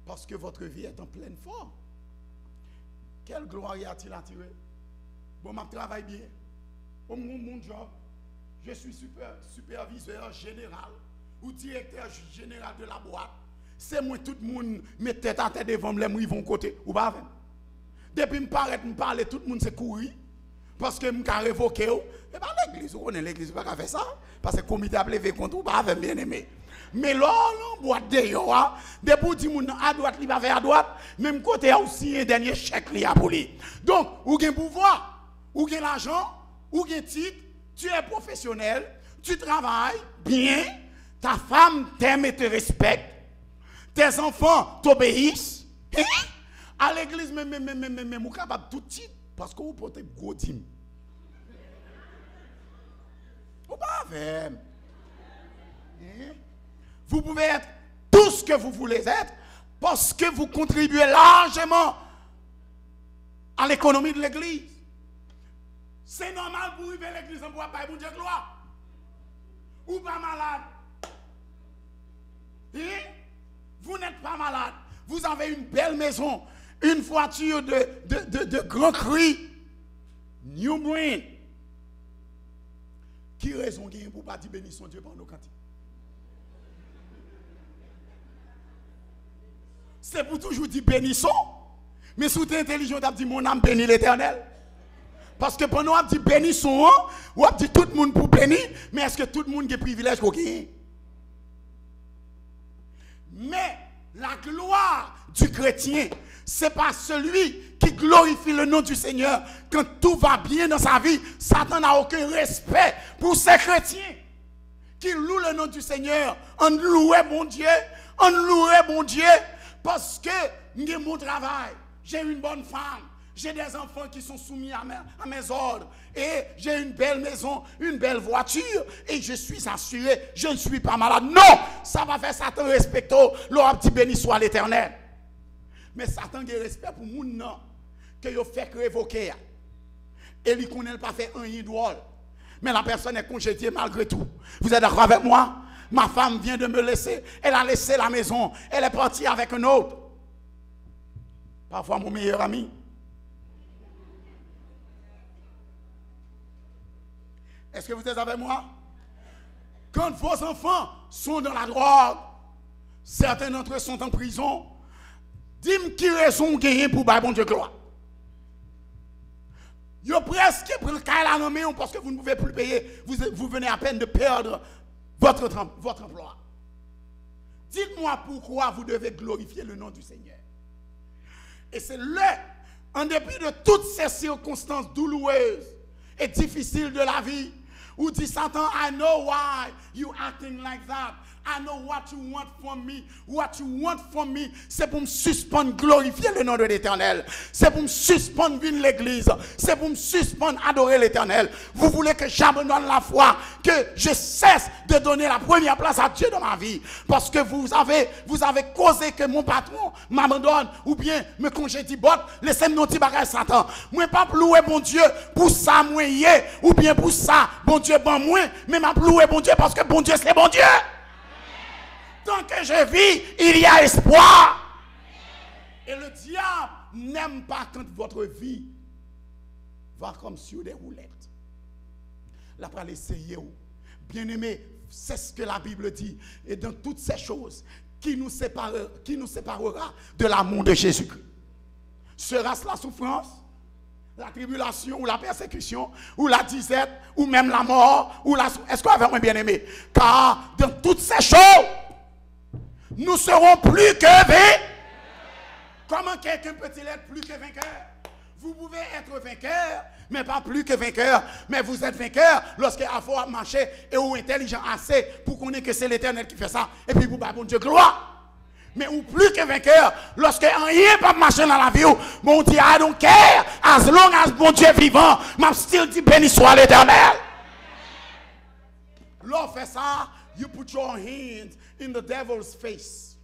parce que votre vie est en pleine forme. Quelle gloire y a-t-il à tirer? Bon, je travaille bien. Mon job, je suis superviseur général ou directeur général de la boîte. C'est moi tout le monde met tête à tête devant moi, ils vont côté ou pas. Depuis me parler tout le monde c'est courir Parce que je suis révoqué. Et pas l'église, on est l'église, on ne peut pas faire ça. Parce que le comité a levé contre vous, pas avec bien aimé. Mais là, on boîte de yo, depuis que moun à droite, il va faire à droite, même côté a aussi un dernier chèque li a pour lui. Donc, ou gen pouvoir, ou gen l'argent, ou gen titre, tu es professionnel, tu travailles bien, ta femme t'aime et te respecte, tes enfants t'obéissent. À l'église, même, vous capable tout titre, parce que vous portez gros dîme. Vous pas faire. Vous pouvez être tout ce que vous voulez être parce que vous contribuez largement à l'économie de l'église. C'est normal pour vivre à l'église en bois pas pour Dieu gloire. Ou pas malade. Vous n'êtes pas malade. Vous avez une belle maison, une voiture de grand cri. New Brain. Qui raison gagne pour pas dire bénissons Dieu pendant nos cantiques? C'est pour toujours dire bénissons. Mais si tu es intelligent, tu as dit mon âme bénit l'Éternel. Parce que pendant qu'on dit bénissons, on dit tout le monde pour bénir, mais est-ce que tout le monde a privilège qu'on gagne? Mais la gloire du chrétien, ce n'est pas celui qui glorifie le nom du Seigneur quand tout va bien dans sa vie. Satan n'a aucun respect pour ces chrétiens qui louent le nom du Seigneur. On loue mon Dieu, on loue mon Dieu. Parce que j'ai mon travail, j'ai une bonne femme, j'ai des enfants qui sont soumis à mes ordres, et j'ai une belle maison, une belle voiture, et je suis assuré, je ne suis pas malade. Non, ça va faire Satan respecter, l'homme dit béni soit l'Éternel. Mais Satan a respect pour moun non, que il fait révoquer. Et il ne connaît pas fait un drôle. Mais la personne est congédiée malgré tout. Vous êtes d'accord avec moi? Ma femme vient de me laisser. Elle a laissé la maison. Elle est partie avec un autre. Parfois mon meilleur ami. Est-ce que vous êtes avec moi? Quand vos enfants sont dans la drogue, certains d'entre eux sont en prison, dis-moi qui raison gagner pour bon Dieu gloire. Vous presque pris le cas là parce que vous ne pouvez plus payer. Vous venez à peine de perdre votre emploi. Dites-moi pourquoi vous devez glorifier le nom du Seigneur. Et c'est là, en dépit de toutes ces circonstances douloureuses et difficiles de la vie, où dit Satan, I know why you acting like that. I know what you want from me. What you want from me, c'est pour me suspendre, glorifier le nom de l'Éternel. C'est pour me suspendre venir l'église. C'est pour me suspendre, adorer l'Éternel. Vous voulez que j'abandonne la foi, que je cesse de donner la première place à Dieu dans ma vie. Parce que vous avez causé que mon patron m'abandonne ou bien me congédie bot, laissez-moi dire bagage Satan. Moi pas louer bon Dieu pour ça moi ou bien pour ça bon Dieu bon moi, mais m'a louer bon Dieu parce que bon Dieu c'est bon Dieu. Tant que je vis, il y a espoir. Et le diable n'aime pas quand votre vie va comme sur des roulettes. Là, pour l'essayer. Bien aimé, c'est ce que la Bible dit. Et dans toutes ces choses, qui nous séparera de l'amour de Jésus-Christ? Sera-ce la souffrance, la tribulation, ou la persécution, ou la disette, ou même la mort, ou la... Est-ce qu'on va bien aimé? Car dans toutes ces choses, nous serons plus que vainqueurs. Comment quelqu'un peut-il être plus que vainqueur? Vous pouvez être vainqueur, mais pas plus que vainqueur. Mais vous êtes vainqueur lorsque il faut marcher et ou intelligent assez pour connaître que c'est l'Éternel qui fait ça. Et puis vous bah bon Dieu gloire. Mais ou plus que vainqueur lorsque rien pas marcher dans la vie. Bon Dieu, I don't care. As long as bon Dieu est vivant, m'a still dit béni soit l'Éternel. L'on fait ça. You put your hands in the devil's face.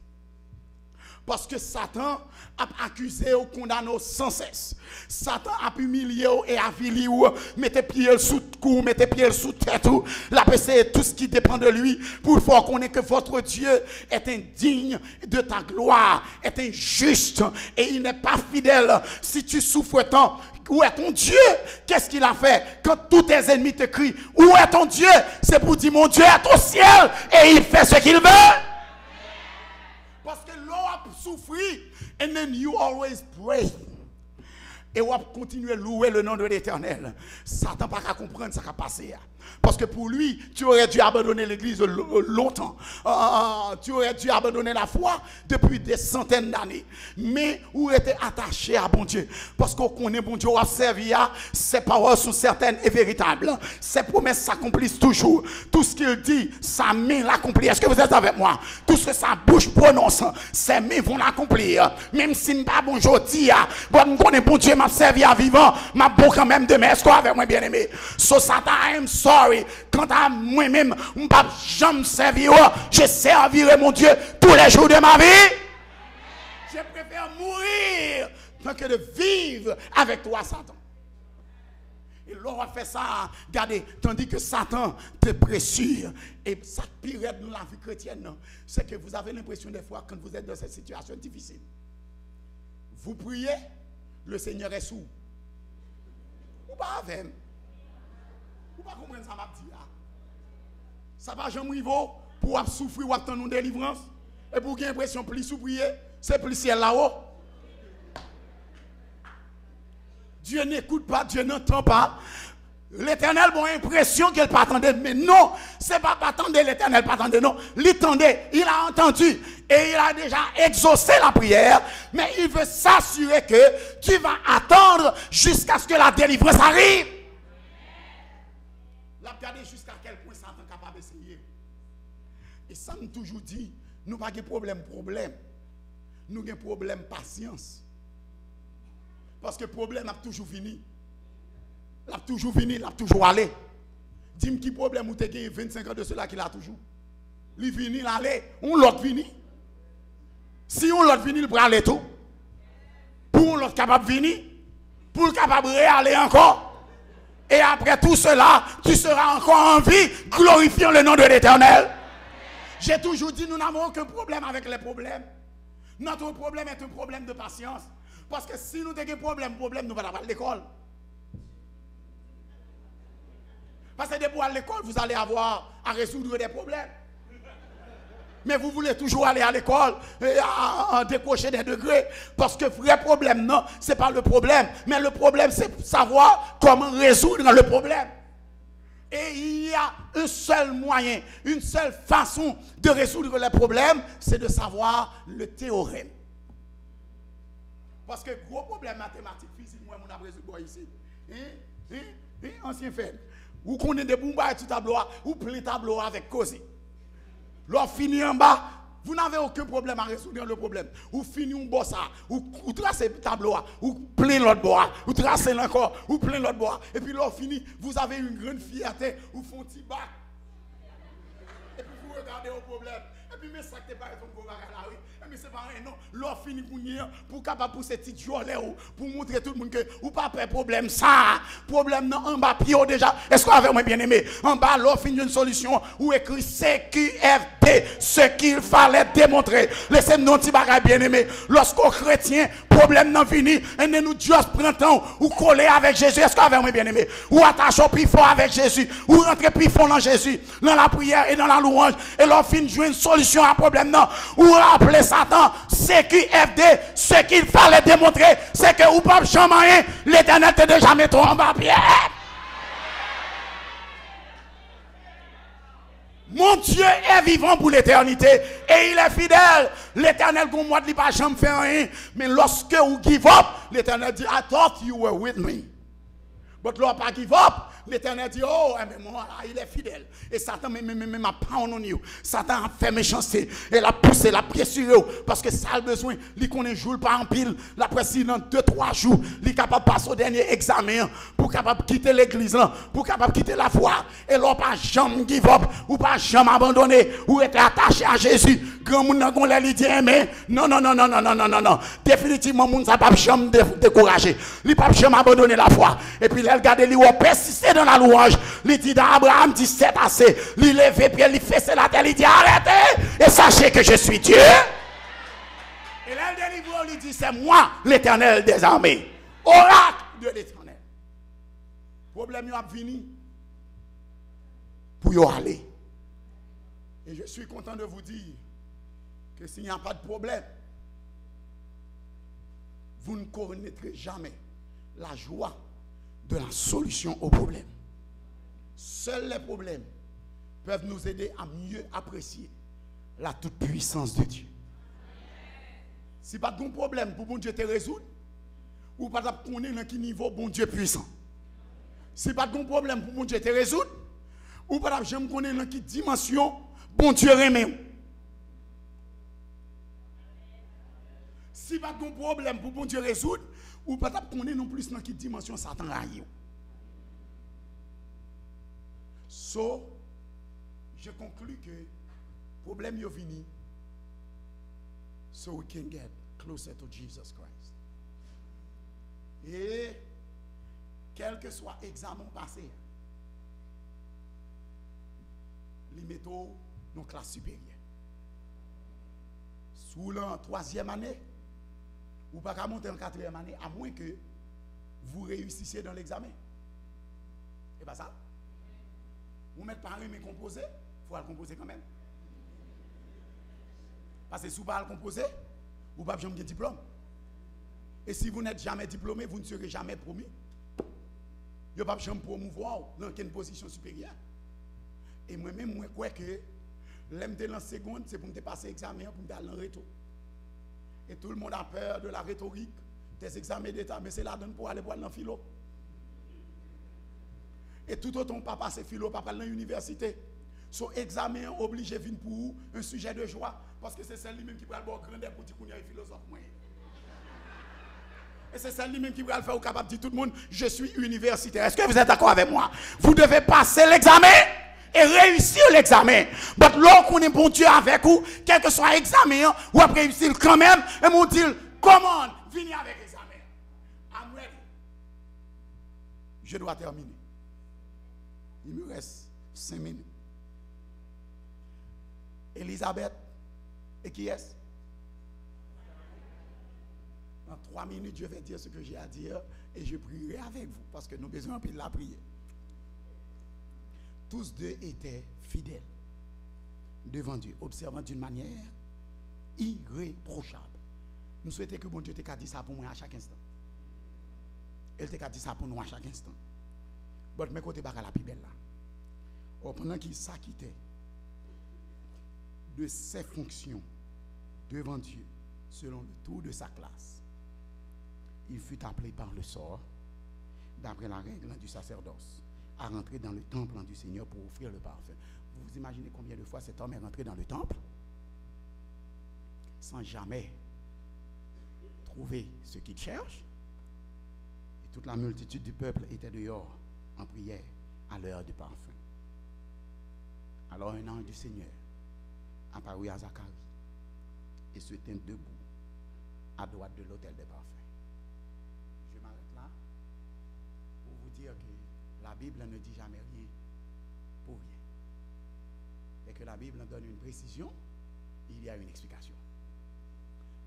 Parce que Satan a accusé ou condamné sans cesse. Satan a humilié et affilé ou mettez pied sous cou, mettez pied sous tête ou la PC tout ce qui dépend de lui pour faire connaître que votre Dieu est indigne de ta gloire, est injuste et il n'est pas fidèle. Si tu souffres tant, où est ton Dieu? Qu'est-ce qu'il a fait? Quand tous tes ennemis te crient, où est ton Dieu? C'est pour dire mon Dieu est au ciel et il fait ce qu'il veut. Parce que l'on a souffert, and then you always pray. et on va continuer à louer le nom de l'Éternel. Satan n'a pas comprendre ce qui a passé. Parce que pour lui, tu aurais dû abandonner l'église longtemps. Tu aurais dû abandonner la foi depuis des centaines d'années. Mais où était attaché à bon Dieu? Parce qu'on connaît bon Dieu, on a servi, ses paroles sont certaines et véritables. Ses promesses s'accomplissent toujours. Tout ce qu'il dit, sa main l'accomplit. Est-ce que vous êtes avec moi? Tout ce que sa bouche prononce, ses mains vont l'accomplir. Même si je ne pas bon aujourd'hui, bon, je connais bon Dieu, m'a servi à vivant, m'a bon quand même demain. Est-ce que vous avez moi bien aimé? So Satan, I am sorry. Quant à moi-même, je ne peux jamais servir. Je servirai mon Dieu tous les jours de ma vie. Je préfère mourir tant que de vivre avec toi, Satan. Et là, on va faire ça, regardez, tandis que Satan te pressure. Et ça pire dans la vie chrétienne, c'est que vous avez l'impression des fois, quand vous êtes dans cette situation difficile, vous priez, le Seigneur est sourd. Ou pas avec. Vous ne comprenez pas ça, m'a dit là. Ça va jamais arriver pour souffrir ou attendre une délivrance. Et pour avoir l'impression plus souffrir, c'est plus ciel là-haut. Dieu n'écoute pas, Dieu n'entend pas. L'Éternel a l'impression qu'il pas attendait, mais non, c'est pas attendre l'Éternel, pas attendre, non. L'attendait, il a entendu et il a déjà exaucé la prière, mais il veut s'assurer que tu vas attendre jusqu'à ce que la délivrance arrive. Regardez jusqu'à quel point Satan est capable d'essayer. Et ça nous toujours dit, nous n'avons pas de problème. Nous avons un problème patience. Parce que le problème a toujours fini. Il a toujours fini, il a toujours allé. Dis-moi qui problème où tu as 25 ans de cela qu'il a toujours. Il finit, il allait. On l'autre fini. Si on l'autre fini, il peut aller tout. Pour l'autre capable de venir, pour le capable de réaller encore. Et après tout cela, tu seras encore en vie, glorifiant le nom de l'Éternel. J'ai toujours dit, nous n'avons aucun problème avec les problèmes. Notre problème est un problème de patience. Parce que si nous avons un problème, nous ne allons pas à l'école. Parce que pour aller à l'école, vous allez avoir à résoudre des problèmes. Mais vous voulez toujours aller à l'école et à décrocher des degrés. Parce que le vrai problème, non, ce n'est pas le problème. Mais le problème, c'est savoir comment résoudre le problème. Et il y a un seul moyen, une seule façon de résoudre les problèmes, c'est de savoir le théorème. Parce que gros problème mathématique, physique, moi, on a résolu ici. Ancien fait. Vous connaissez des bombes tout tableau, ou plein tableau avec cosy. Lorsque fini en bas, vous n'avez aucun problème à résoudre le problème. Vous finissez un bossa, vous tracez le tableau, vous plein l'autre bois, vous tracez encore, vous plein l'autre bois. Et puis lorsque fini, vous avez une grande fierté, vous font petit bac. Et puis vous regardez au problème. Et puis mais ça qui n'est pas un gros à la rue. Mais c'est pas rien, non. Lorsque fini pour capable pousser petit jolet pour montrer tout le monde que ou pas de problème ça. Problème non en bas pio déjà. Est-ce qu'on avait moi bien aimé? En bas lorsque fini une solution où écrit CQFD, ce qu'il fallait démontrer. Laissez-moi un petit bagage bien aimé. Lorsqu'on chrétien, problème non fini, et nous juste prend temps ou coller avec Jésus. Est-ce qu'on avait moi bien aimé? Ou attacher plus fort avec Jésus, ou rentrer plus fort dans Jésus, dans la prière et dans la louange, et lorsque fini jouer une solution à problème non, ou rappeler Satan, CQFD, ce qu'il fallait démontrer, c'est que ou pas jamais l'Éternel te déjà mis en bas pied. Mon Dieu est vivant pour l'éternité et il est fidèle. L'Éternel, comme moi, ne pas jamais faire rien. Mais lorsque vous give up, l'Éternel dit, I thought you were with me. But Lord, pas give up. L'Éternel dit, oh, mais moi, il est fidèle. Et Satan m'a pas en nous. Satan a fait méchanceté. Et l'a poussé, l'a pressuré. Parce que ça a besoin. Il connaît jour par en pile. La pression dans 2-3 jours. Il est capable de passer au dernier examen. Pour capable quitter l'église. Pour capable quitter la foi. Et là, pas jamais give up. Ou pas jamais abandonner. Ou être attaché à Jésus. Grand monde n'a pas dit, mais non. Définitivement, moun ça pas jamais décourager. Il pas jamais abandonner la foi. Et puis, il regarde, il va persister dans la louange. Il dit dans Abraham 17 assez. Il lève pied, il fait la terre, il dit arrêtez et sachez que je suis Dieu. Et là, le délivre, il dit c'est moi l'Éternel des armées. Oracle de l'Éternel. Problème a fini pour y aller. Et je suis content de vous dire que s'il n'y a pas de problème, vous ne connaîtrez jamais la joie de la solution aux problèmes. Seuls les problèmes peuvent nous aider à mieux apprécier la toute-puissance de Dieu. Si pas de problème pour bon Dieu te résoudre, ou pas de connaître dans quel niveau bon Dieu puissant. Si pas de problème pour bon Dieu te résoudre, ou pas de jamais connaître dans quelle dimension bon Dieu remet. Si pas de problème pour bon Dieu résoudre, ou pas de connaître non plus dans quelle dimension Satan raille. So, je conclus que le problème est venu so we can get closer to Jesus Christ. Et quel que soit l'examen passé, les métaux dans la classe supérieure. Sous la 3e année, ou pas qu'à monter en 4e année, à moins que vous réussissiez dans l'examen. C'est pas ça? Vous mettez pas un composé, il faut le composer quand même. Parce que si vous ne pouvez pas le composer, vous ne pouvez pas jamais de diplôme. Et si vous n'êtes jamais diplômé, vous ne serez jamais promu. Vous ne pouvez pas jamais promouvoir dans une position supérieure. Et moi-même, je crois que l'aime de la seconde, c'est pour me passer l'examen, pour me aller en rhéto. Et tout le monde a peur de la rhétorique, des examens d'État, mais c'est là pour aller voir dans le philo. Et tout autant on pas passer philo, pas aller dans l'université. Son examen obligé vient pour vous un sujet de joie. Parce que c'est celle-là qui va le voir grandeur pour dire qu'on est un philosophe. Et c'est celle-là qui va le faire capable de dire tout le monde, je suis universitaire. Est-ce que vous êtes d'accord avec moi? Vous devez passer l'examen et réussir l'examen. Mais lorsqu'on est bon Dieu avec vous, quel que soit l'examen, vous avez réussi quand même, et vous dites, comment venez avec l'examen. I'm ready. Je dois terminer. Il me reste 5 minutes. Elisabeth, et qui est-ce? Dans 3 minutes, je vais dire ce que j'ai à dire et je prierai avec vous parce que nous avons besoin de la prière. Tous deux étaient fidèles devant Dieu, observant d'une manière irréprochable. Nous souhaitons que bon Dieu te dit ça pour moi à chaque instant. Elle te dit ça pour nous à chaque instant. Mais mes côtés, la plus belle là. Pendant qu'il s'acquittait de ses fonctions devant Dieu, selon le tour de sa classe, il fut appelé par le sort, d'après la règle du sacerdoce, à rentrer dans le temple du Seigneur pour offrir le parfum. Vous vous imaginez combien de fois cet homme est rentré dans le temple sans jamais trouver ce qu'il cherche? Et toute la multitude du peuple était dehors en prière à l'heure du parfum. Alors un ange du Seigneur apparut à Zacharie et se tint debout à droite de l'autel des parfums. Je m'arrête là pour vous dire que la Bible ne dit jamais rien pour rien. Et que la Bible donne une précision, il y a une explication.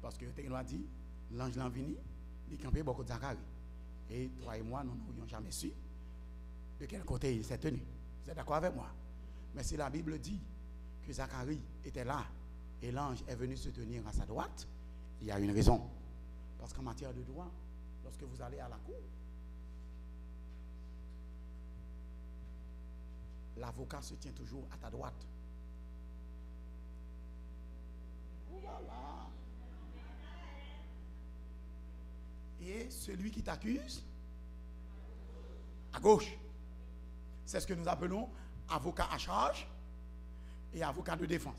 Parce que le a dit, l'ange l'a venu, il campait beaucoup de Zacharie. Et toi et moi, nous n'aurions jamais su de quel côté il s'est tenu. Vous êtes d'accord avec moi? Mais si la Bible dit que Zacharie était là et l'ange est venu se tenir à sa droite, il y a une raison. Parce qu'en matière de droit, lorsque vous allez à la cour, l'avocat se tient toujours à ta droite. Voilà. Et celui qui t'accuse, à gauche. C'est ce que nous appelons avocat à charge et avocat de défense.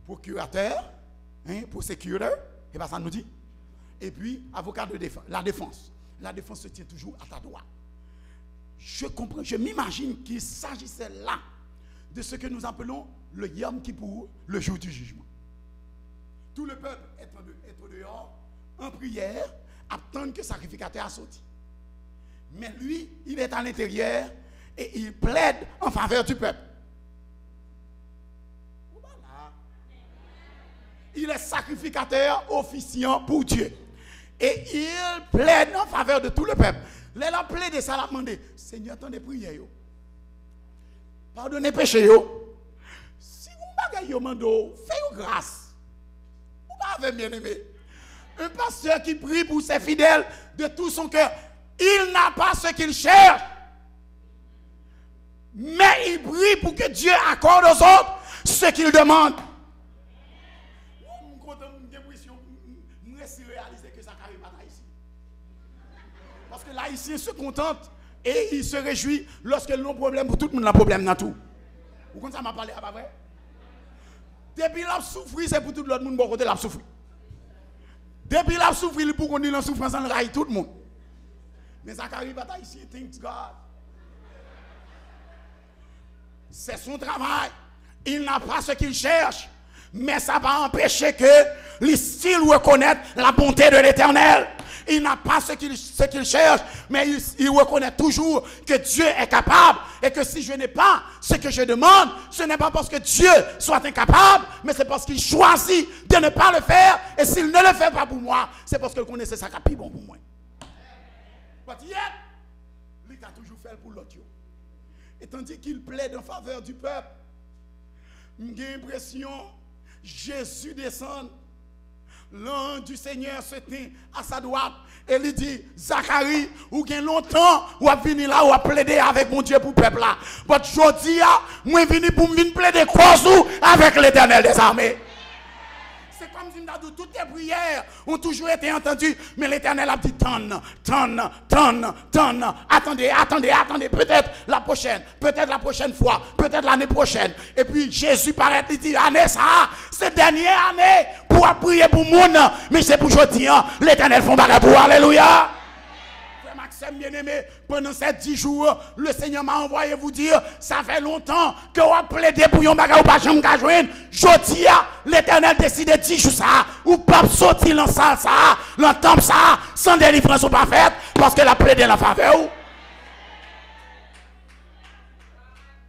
Procurateur, prosécuteur, et bien ça nous dit. Et puis, avocat de défense, la défense. La défense se tient toujours à ta droite. Je comprends, je m'imagine qu'il s'agissait là de ce que nous appelons le Yom Kippour, le jour du jugement. Tout le peuple est dehors, en prière, attendre que le sacrificateur a sorti. Mais lui, il est à l'intérieur et il plaide en faveur du peuple. Voilà. Il est sacrificateur officiant pour Dieu. Et il plaide en faveur de tout le peuple. Il a plaidé ça, il a demandé, Seigneur, attendez prière. Pardonnez péché. Si vous ne faites pas grâce, vous ne pouvez bien aimer. Un pasteur qui prie pour ses fidèles de tout son cœur, il n'a pas ce qu'il cherche. Mais il prie pour que Dieu accorde aux autres ce qu'il demande. Parce que l'haïtien se contente et il se réjouit lorsque l'on problème pour tout le monde, a problème dans tout. Vous comprenez ça m'a parlé à pas vrai? Depuis la souffrir, c'est pour tout l'autre monde, bon côté la souffrir. Depuis la souffrir, il pour qu'on ait la souffrance en raille tout le monde. Mais Zacharie va ici, thank God. C'est son travail. Il n'a pas ce qu'il cherche. Mais ça va empêcher que les styles reconnaissent la bonté de l'Éternel. Il n'a pas ce qu'il cherche, mais il reconnaît toujours que Dieu est capable. Et que si je n'ai pas ce que je demande, ce n'est pas parce que Dieu soit incapable, mais c'est parce qu'il choisit de ne pas le faire. Et s'il ne le fait pas pour moi, c'est parce qu'il connaissait ça qui est bon pour moi. Mais yet, lui a toujours fait pour l'autre. Et tandis qu'il plaide en faveur du peuple, j'ai l'impression Jésus descend, l'ange du Seigneur se tient à sa droite et lui dit, Zacharie, ou gain longtemps, ou a venu là, ou a plaidé avec mon Dieu pour le peuple là. Mais aujourd'hui, moi venu pour venir plaider cause avec l'Éternel des armées. C'est comme si toutes tes prières ont toujours été entendues, mais l'Éternel a dit tonne. Attendez, peut-être la prochaine fois, peut-être l'année prochaine. Et puis Jésus paraît, il dit, année ça, cette dernière année, pour prier pour le monde, mais c'est pour aujourd'hui, l'Éternel font bagarre pour, alléluia. Bien-aimé, pendant ces 10 jours, le Seigneur m'a envoyé vous dire, ça fait longtemps que vous avez plaidé pour un bagage ou pas jamais joindre. Jodi l'Éternel décide de 10 jours ça, ou pas sortir dans ça, dans temple ça, sans délivrance ou pas faite, parce que la plaidé la faveur.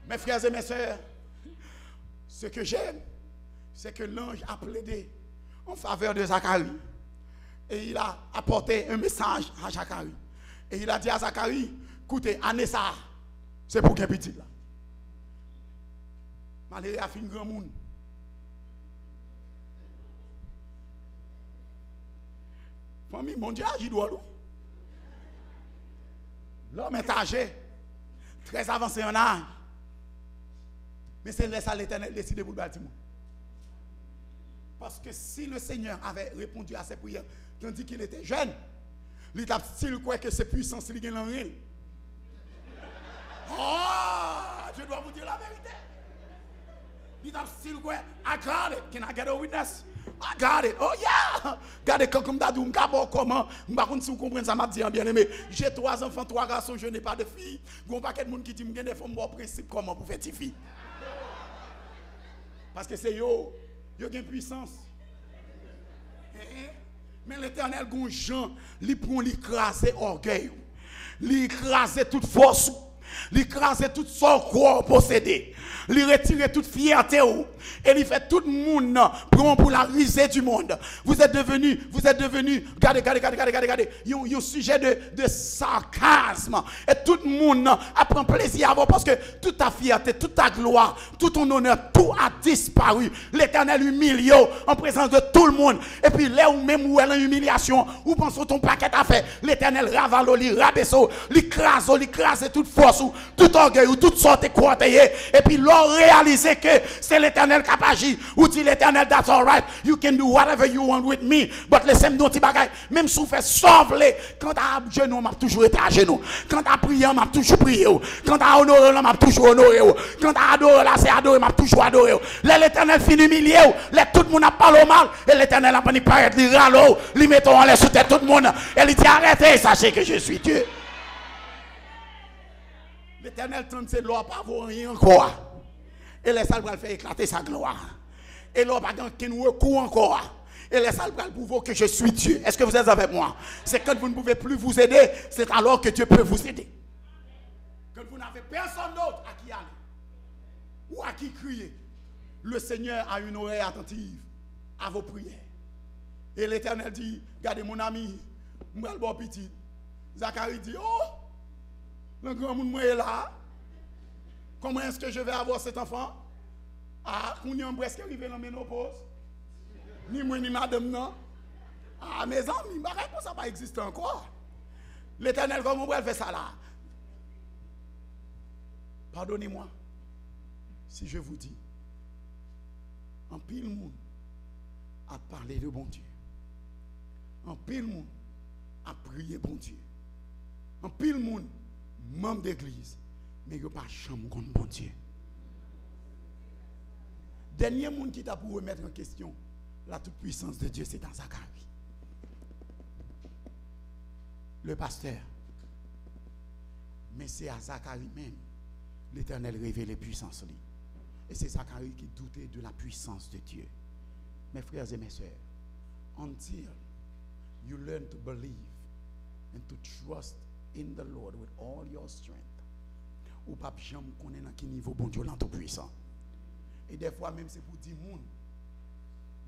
Mes frères et mes sœurs, ce que j'aime, c'est que l'ange a plaidé en faveur de Zacharie. Et il a apporté un message à Zacharie. Et il a dit à Zacharie, écoutez, année ça, c'est pour qu'un petit là. Malgré a fait un grand monde. Famille, mon Dieu, agit droit. L'homme est âgé, très avancé en âge. Mais c'est laissé à l'Éternel décider pour le bâtiment. Parce que si le Seigneur avait répondu à ses prières, tandis qu'il était jeune, il a s'il croit que c'est puissance il gagne en rien. Oh, je dois vous dire la vérité. Il a s'il croit, I got it. Can I get a witness? I got it. Oh yeah. Regardez comme t'as dit, comment, si vous comprenez ça, m'a dit bien aimé. J'ai 3 enfants, 3 garçons, je n'ai pas de filles. Il y a un paquet de monde qui dit, je des femmes, bon principe, comment pour faire des filles. Parce que c'est yo a une puissance. Mais l'Éternel, Jean, il prend l'écraser orgueil, l'écraser toute force, l'écraser toute son corps possédé, il retire toute fierté et il fait tout le monde prend pour la risée du monde. Vous êtes devenu, regardez, il y a un sujet de sarcasme et tout le monde prend plaisir à vous parce que toute ta fierté, toute ta gloire, tout ton honneur, tout a disparu. L'Éternel humilie en présence de tout le monde. Et puis là où même où elle est en humiliation, où pensez ton paquet à faire, l'Éternel ravale, il rabaisse, il crase toute force, tout orgueil, toute sorte de quoi. Et puis l'on réalise que c'est l'Éternel qui a agi. Ou dit l'Éternel, that's all right, you can do whatever you want with me. But laissez-moi dire bagay. Même si vous faites sauver, quand à genoux, m'a toujours été à genoux. Quand à prier, m'a toujours prié. Quand à honorer, m'a toujours honoré. Quand à adorer, là, c'est adorer, m'a toujours adoré. L'Éternel finit humilié. Tout le monde a parlé mal. Et l'Éternel a pas ni paraître, il râle, il met en l'air sous tête tout le monde. Et il dit arrêtez, sachez que je suis Dieu. L'Éternel tente ses lois pas voir rien encore. Et les salles va faire éclater sa gloire. Et l'on va gagner un recours encore. Et les salles va prouver que je suis Dieu. Est-ce que vous êtes avec moi? C'est quand vous ne pouvez plus vous aider, c'est alors que Dieu peut vous aider. Quand vous n'avez personne d'autre à qui aller ou à qui crier, le Seigneur a une oreille attentive à vos prières. Et l'Éternel dit, regardez mon ami, moi le bon petit. Zacharie dit, oh, le grand monde est là. Comment est-ce que je vais avoir cet enfant? Ah, on est presque arrivé dans la ménopause. Ni moi ni madame, non. Ah, mes amis, ma réponse n'a pas existé encore. L'Éternel, comment elle fait ça là? Pardonnez-moi si je vous dis, en pile monde a parlé de bon Dieu. En pile monde a prié bon Dieu. En pile monde, membre d'église, mais il n'y a pas chambre contre bon Dieu. Dernier monde qui t'a pour remettre en question la toute puissance de Dieu, c'est dans Zacharie. Le pasteur. Mais c'est à Zacharie même, l'Éternel révèle les puissances. Et c'est Zacharie qui doutait de la puissance de Dieu. Mes frères et mes sœurs, until you learn to believe and to trust in the Lord with all your strength, ou pas jamais connaître à quel niveau bon Dieu est tout puissant. Et des fois même c'est pour dire monde,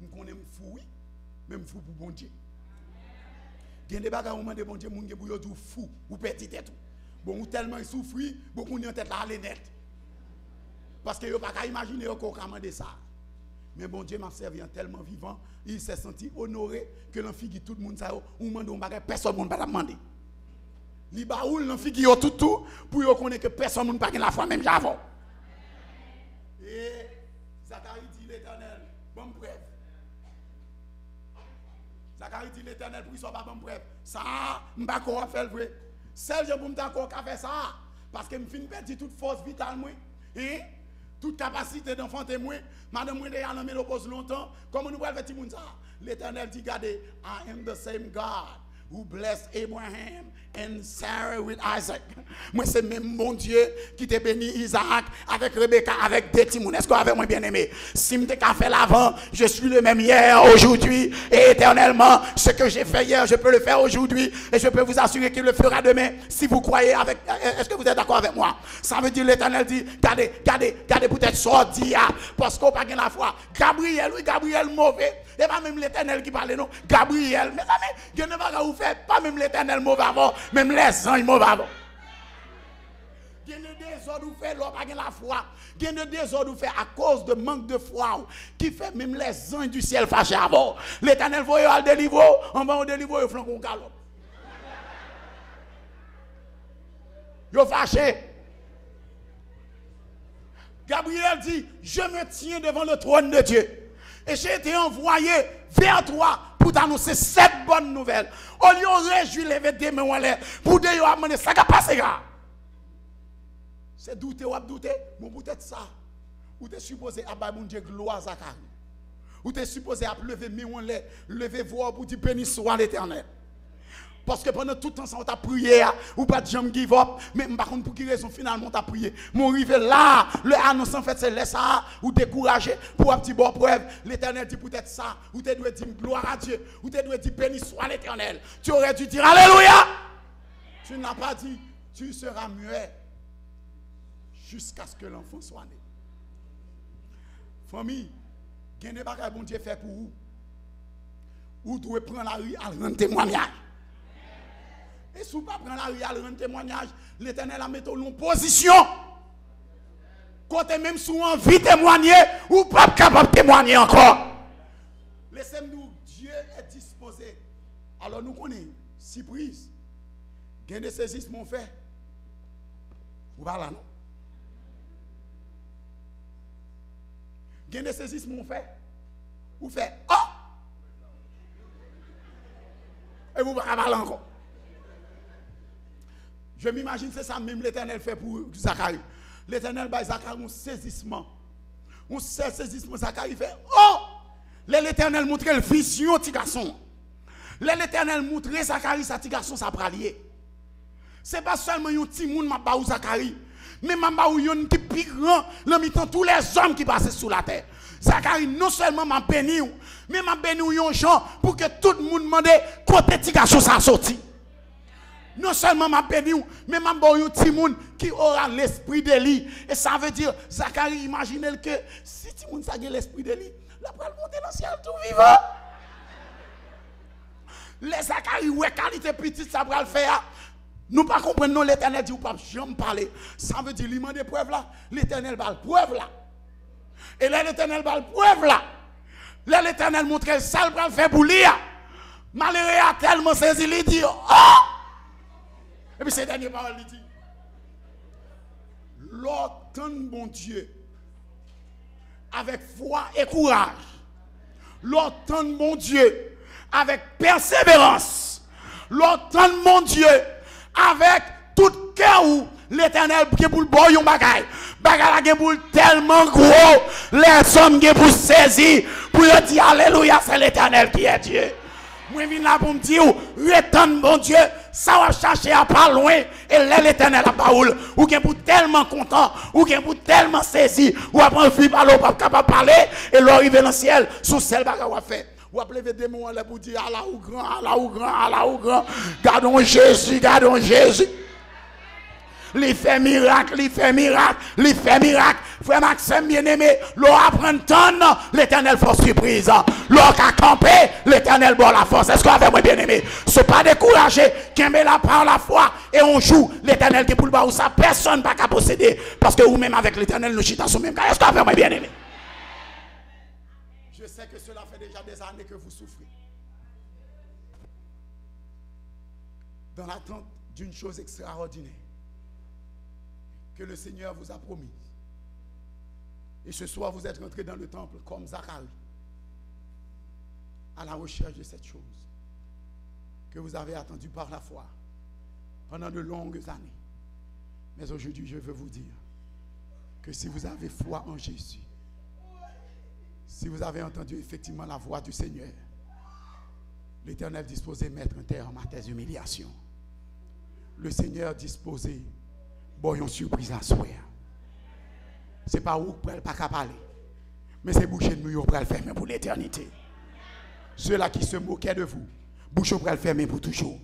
nous connaissons fou, oui, même fou pour bon Dieu. Il y a des bagages où de bon Dieu, moun pour yo fou ou petit tête. Bon, ou tellement souffrir, beaucoup en tête là aller net. Parce que yo pas imaginer qu'on commander ça. Mais bon Dieu m'a servi en tellement vivant, il s'est senti honoré que l'enfant tout le monde ça ou mande on bagage personne ne va demander. Li baoul l'enfant qui yo tout pour yo connaître que personne ne pas la foi même avant. Et Zacharie dit l'Éternel, bon bref. Zacharie dit l'Éternel pour qu'il soit pas bon bref. Ça m'pa ko faire vrai. Seul je pour m'ta ko faire ça parce que m'fin perdre toute force vitale moi. Hein? Toute capacité d'enfanter moi, madame moi déjà dans pose longtemps, comment nous va faire tout ça? L'Éternel dit regardez, I am the same God who blessed Abraham and Sarah with Isaac. Moi c'est même mon Dieu qui t'a béni Isaac avec Rebecca avec des petits. Est-ce que vous avez moi bien aimé? Si m'te qu'a fait l'avant, je suis le même hier, aujourd'hui et éternellement. Ce que j'ai fait hier, je peux le faire aujourd'hui et je peux vous assurer qu'il le fera demain si vous croyez avec. Est-ce que vous êtes d'accord avec moi? Ça veut dire l'Éternel dit regardez peut-être sorti parce qu'on pas la foi. Gabriel mauvais. Et pas même l'Éternel qui parle non. Gabriel, mes amis, Dieu ne va pas vous faire pas même l'Éternel mauvais avant, même les anges mauvais avant. Il y a des désordres où fait l'homme pas la foi. Il y a des désordres où fait à cause de manque de foi qui fait même les anges du ciel fâchés avant. L'Éternel voyait à délivrer, on va au délivrer au flanc qu'on galope. Yo fâché. Gabriel dit, je me tiens devant le trône de Dieu. Et j'ai été envoyé vers toi pour t'annoncer cette bonne nouvelle. Au lieu de réjouir lever des mains en l'air pour dire amener ça qui passe. C'est douter ou douter, mais peut-être ça. Ou t'es supposé à mon Dieu gloire Zacharie. Ou t'es supposé à lever mains en l'air, lever voix pour dire béni soit l'Éternel. Parce que pendant tout le temps, ça, on t'a prié, ou pas de jamais give up, mais par contre, pour quelle raison finalement t'as prié? Mon arrivé là, le annonce en fait, c'est laisser ça, ou décourager, pour un petit bon preuve. L'Éternel dit peut-être ça, ou tu dois dire gloire à Dieu, ou tu dois dire béni soit l'Éternel. Tu aurais dû dire Alléluia. Tu n'as pas dit, tu seras muet jusqu'à ce que l'enfant soit né. Famille, il y a des bagages que bon Dieu fait pour vous. Ou tu dois prendre la rue à rendre témoignage. Et si vous ne prenez pas la rue à rendre témoignage, l'Éternel a mis en position. Quand même sous envie de témoigner, ou pas capable de témoigner encore. Laissez-nous, Dieu est disposé. Alors nous connaissons, surprise. Gain de saisissement fait. Vous parlez là, non? Gain de saisissement fait. Vous faites, oh! Et vous parlez encore. Je m'imagine c'est ça même l'Éternel fait pour Zacharie. L'Éternel bat Zacharie un saisissement. Un saisissement, Zacharie fait, oh! L'Éternel montre le vision de garçon. L'Éternel montre Zacharie sa petit garçon ça pralier. C'est pas seulement un petit monde m'a ba ou Zacharie, mais m'a ba ou yon qui plus grand dans mitan tous les hommes qui passent sur la terre. Zacharie non seulement m'a béni, mais m'a béni yon gens pour que tout le monde demande côté petit garçon ça sorti. Non seulement m'a béni, mais m'a ba yon petit monde qui aura l'esprit de lui. Et ça veut dire Zacharie imaginez que si petit monde ça a l'esprit de lui, la pral monter dans le ciel tout vivant. Les Zacharie ouais qualité petite ça pral faire. Nous pas comprendre non l'Éternel dit ou pas jamais parler. Ça veut dire l'immense preuve là, l'Éternel va le preuve là. Et là l'Éternel va le preuve là. Là l'Éternel montre ça le faire pour lui. Malheureux a tellement saisi, il dit, oh! Et puis ces dernières paroles, il dit, l'autant bon Dieu, avec foi et courage, l'autant bon Dieu, avec persévérance, l'autant mon Dieu, avec tout cœur où l'Éternel qui pour le bon yon bagay. Bagay la pour tellement gros, les hommes qui pour saisir, pour dire alléluia, c'est l'Éternel qui est Dieu. Moi je viens là pour me dire, retenez mon Dieu, ça va chercher à pas loin, et l'Éternel a pas ou qui pour tellement content, ou qui pour tellement saisi, ou après un par l'eau, pas capable de parler, et l'arriver dans le ciel, sous celle bagay ou fait. Ou appelez des démons là pour dire Allah ou grand, Allah ou grand, Allah ou grand. Gardons Jésus, gardons Jésus. Il fait miracle, il fait miracle, il fait miracle. Frère Maxime bien-aimé, l'on apprend tant, l'Éternel force surprise. L'on a campé, l'Éternel bon la force. Est-ce qu'on avait moi bien-aimé? Ce pas découragé, qui met la par la foi et on joue l'Éternel qui pour le bas ou ça, personne pas qu'à posséder. Parce que vous même avec l'Éternel, nous chitons sur même cas. Est-ce qu'on avait moi bien-aimé? Je sais que cela fait déjà des années que vous souffrez. Dans l'attente d'une chose extraordinaire que le Seigneur vous a promis. Et ce soir, vous êtes rentré dans le temple comme Zacharie, à la recherche de cette chose que vous avez attendue par la foi pendant de longues années. Mais aujourd'hui, je veux vous dire que si vous avez foi en Jésus, si vous avez entendu effectivement la voix du Seigneur, l'Éternel disposé de mettre un terme à tes humiliations. Le Seigneur disposé bon, une surprise à soi. Ce n'est pas où pour pas qu'à parler. Mais c'est boucher de nous pour le fermer pour l'éternité. Ceux-là qui se moquaient de vous, bouche pour le fermer pour toujours.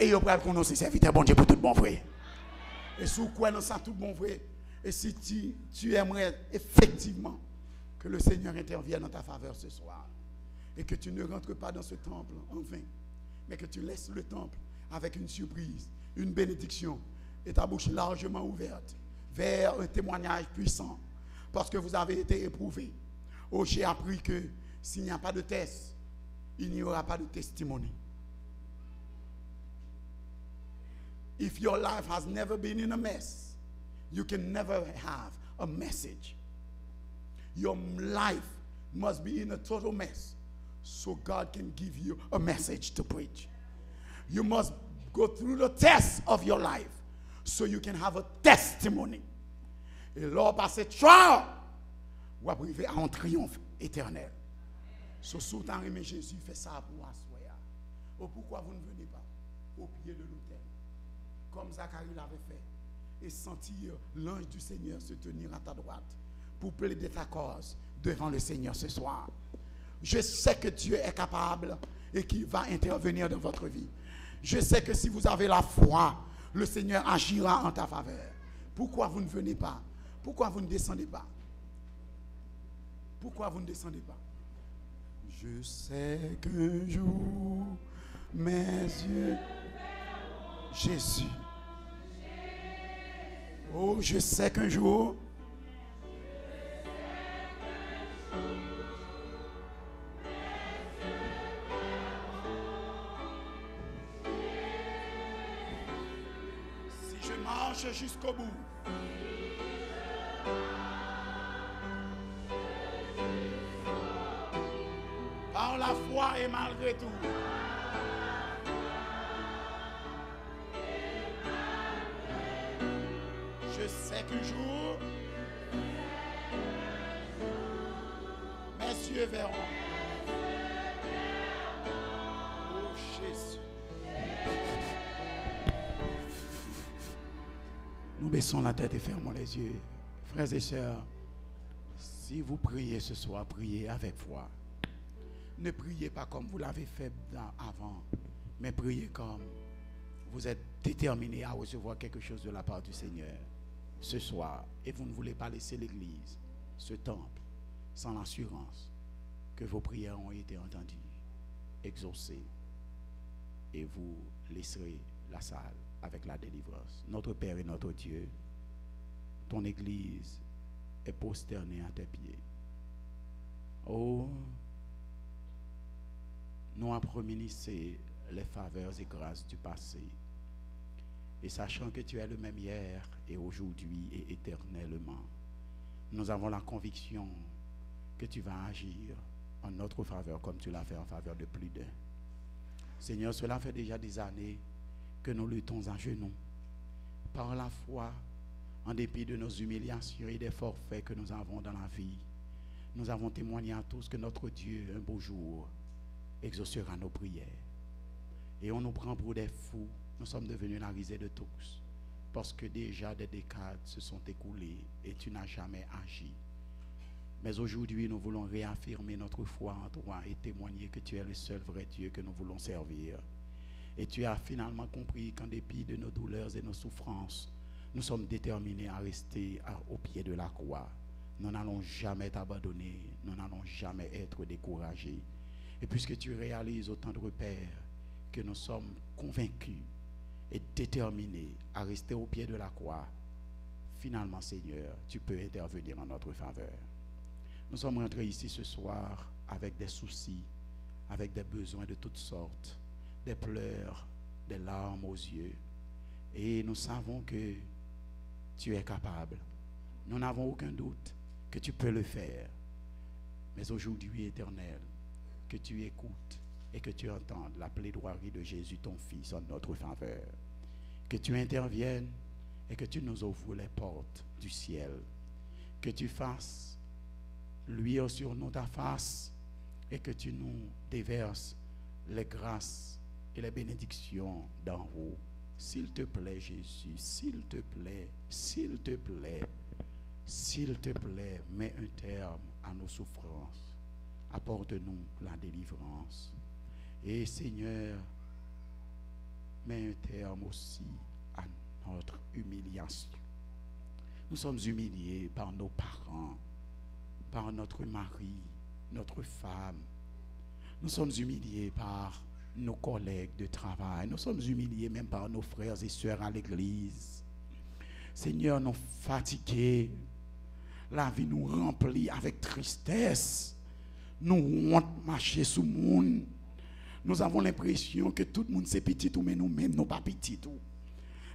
Et ils pour connaître serviteur bon Dieu pour tout bon vrai. Et sous quoi nous sommes tout bon vrai. Et si tu aimerais effectivement que le Seigneur intervienne en ta faveur ce soir. Et que tu ne rentres pas dans ce temple en vain. Mais que tu laisses le temple avec une surprise, une bénédiction. Et ta bouche largement ouverte vers un témoignage puissant. Parce que vous avez été éprouvés. Oh, j'ai appris que s'il n'y a pas de test, il n'y aura pas de testimony. If your life has never been in a mess, you can never have a message. Your life must be in a total mess so God can give you a message to preach. You must go through the test of your life so you can have a testimony. Et lors de ce trial, vous arrivez à un triomphe éternel. So, sous temps aimé Jésus fait ça pour asseoir. Oh, pourquoi vous ne venez pas au pied de l'autel, comme Zacharie l'avait fait, et sentir l'ange du Seigneur se tenir à ta droite pour plaider ta cause devant le Seigneur ce soir. Je sais que Dieu est capable et qu'il va intervenir dans votre vie. Je sais que si vous avez la foi, le Seigneur agira en ta faveur. Pourquoi vous ne venez pas? Pourquoi vous ne descendez pas? Pourquoi vous ne descendez pas? Je sais qu'un jour, mes yeux, Jésus. Oh, je sais qu'un jour, si je marche jusqu'au bout, par la foi et malgré tout, je sais qu'un jour, mes yeux verront. Oh Jésus. Nous baissons la tête et fermons les yeux. Frères et sœurs, si vous priez ce soir, priez avec foi. Ne priez pas comme vous l'avez fait avant, mais priez comme vous êtes déterminé à recevoir quelque chose de la part du Seigneur ce soir. Et vous ne voulez pas laisser l'église, ce temple, sans l'assurance que vos prières ont été entendues, exaucées, et vous laisserez la salle avec la délivrance. Notre Père et notre Dieu, ton église est prosternée à tes pieds. Oh, nous avons reminiscé les faveurs et grâces du passé. Et sachant que tu es le même hier et aujourd'hui et éternellement, nous avons la conviction que tu vas agir en notre faveur comme tu l'as fait en faveur de plus d'un. Seigneur, cela fait déjà des années que nous luttons à genoux. Par la foi, en dépit de nos humiliations et des forfaits que nous avons dans la vie, nous avons témoigné à tous que notre Dieu, un beau jour, exaucera nos prières. Et on nous prend pour des fous. Nous sommes devenus la risée de tous. Parce que déjà des décades se sont écoulées et tu n'as jamais agi. Mais aujourd'hui, nous voulons réaffirmer notre foi en toi et témoigner que tu es le seul vrai Dieu que nous voulons servir. Et tu as finalement compris qu'en dépit de nos douleurs et nos souffrances, nous sommes déterminés à rester au pied de la croix. Nous n'allons jamais t'abandonner, nous n'allons jamais être découragés. Et puisque tu réalises autant de repères, que nous sommes convaincus et déterminés à rester au pied de la croix, finalement, Seigneur, tu peux intervenir en notre faveur. Nous sommes rentrés ici ce soir avec des soucis, avec des besoins de toutes sortes, des pleurs, des larmes aux yeux. Et nous savons que tu es capable. Nous n'avons aucun doute que tu peux le faire. Mais aujourd'hui, Éternel, que tu écoutes et que tu entendes la plaidoirie de Jésus, ton Fils, en notre faveur. Que tu interviennes et que tu nous ouvres les portes du ciel. Que tu fasses luire sur nous ta face et que tu nous déverses les grâces et les bénédictions d'en haut. S'il te plaît, Jésus, s'il te plaît, s'il te plaît, s'il te plaît, mets un terme à nos souffrances. Apporte-nous la délivrance. Et Seigneur, mets un terme aussi à notre humiliation. Nous sommes humiliés par nos parents, par notre mari, notre femme. Nous sommes humiliés par nos collègues de travail. Nous sommes humiliés même par nos frères et sœurs à l'église. Seigneur, nous fatigués. La vie nous remplit avec tristesse. Nous honte marcher sous le monde. Nous avons l'impression que tout le monde c'est petit tout, mais nous-mêmes, nous pas petit tout.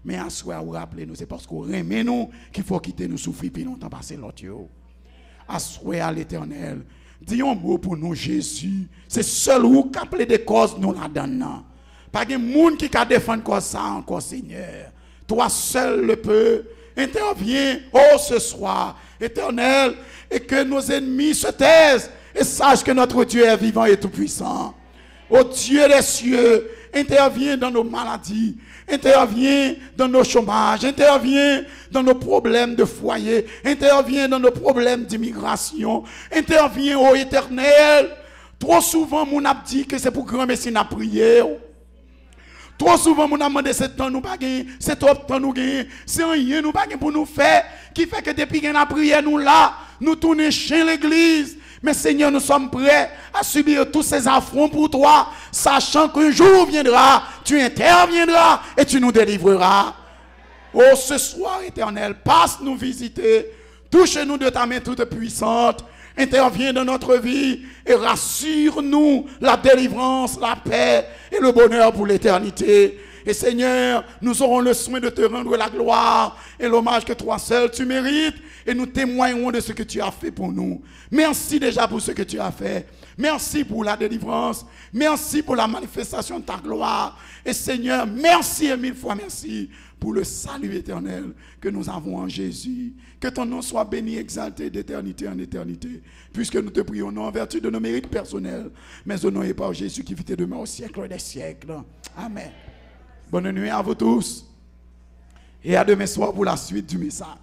Mais à soi, vous rappelez-nous, c'est parce qu'on aime nous qu'il faut quitter nous souffrir puis longtemps passer l'autre. À soi à l'Éternel. Dis un mot pour nous, Jésus. C'est seul où qui appelle des causes nous la donnons. Pas de monde qui a défendre comme ça encore, Seigneur. Toi seul le peux. Interviens, oh ce soir, Éternel, et que nos ennemis se taisent et sachent que notre Dieu est vivant et tout-puissant. Ô Dieu des cieux, interviens dans nos maladies, interviens dans nos chômages, interviens dans nos problèmes de foyer, interviens dans nos problèmes d'immigration, interviens, ô Éternel. Trop souvent, mon a dit que c'est pour grand médecin à prier. Trop souvent, mon a demandé ce temps nous pas gagner, c'est trop temps nous gagner, c'est rien nous pas gagner pour nous faire, qui fait que depuis qu'on a prié nous là, nous tournons chez l'église. Mais Seigneur, nous sommes prêts à subir tous ces affronts pour toi, sachant qu'un jour viendra, tu interviendras et tu nous délivreras. Oh, ce soir, Éternel, passe nous visiter, touche-nous de ta main toute puissante, interviens dans notre vie et rassure-nous la délivrance, la paix et le bonheur pour l'éternité. Et Seigneur, nous aurons le soin de te rendre la gloire et l'hommage que toi seul tu mérites. Et nous témoignerons de ce que tu as fait pour nous. Merci déjà pour ce que tu as fait. Merci pour la délivrance. Merci pour la manifestation de ta gloire. Et Seigneur, merci et mille fois merci pour le salut éternel que nous avons en Jésus. Que ton nom soit béni, exalté d'éternité en éternité. Puisque nous te prions non en vertu de nos mérites personnels, mais au nom et par Jésus qui vit et demeure au siècle des siècles. Amen. Bonne nuit à vous tous. Et à demain soir pour la suite du message.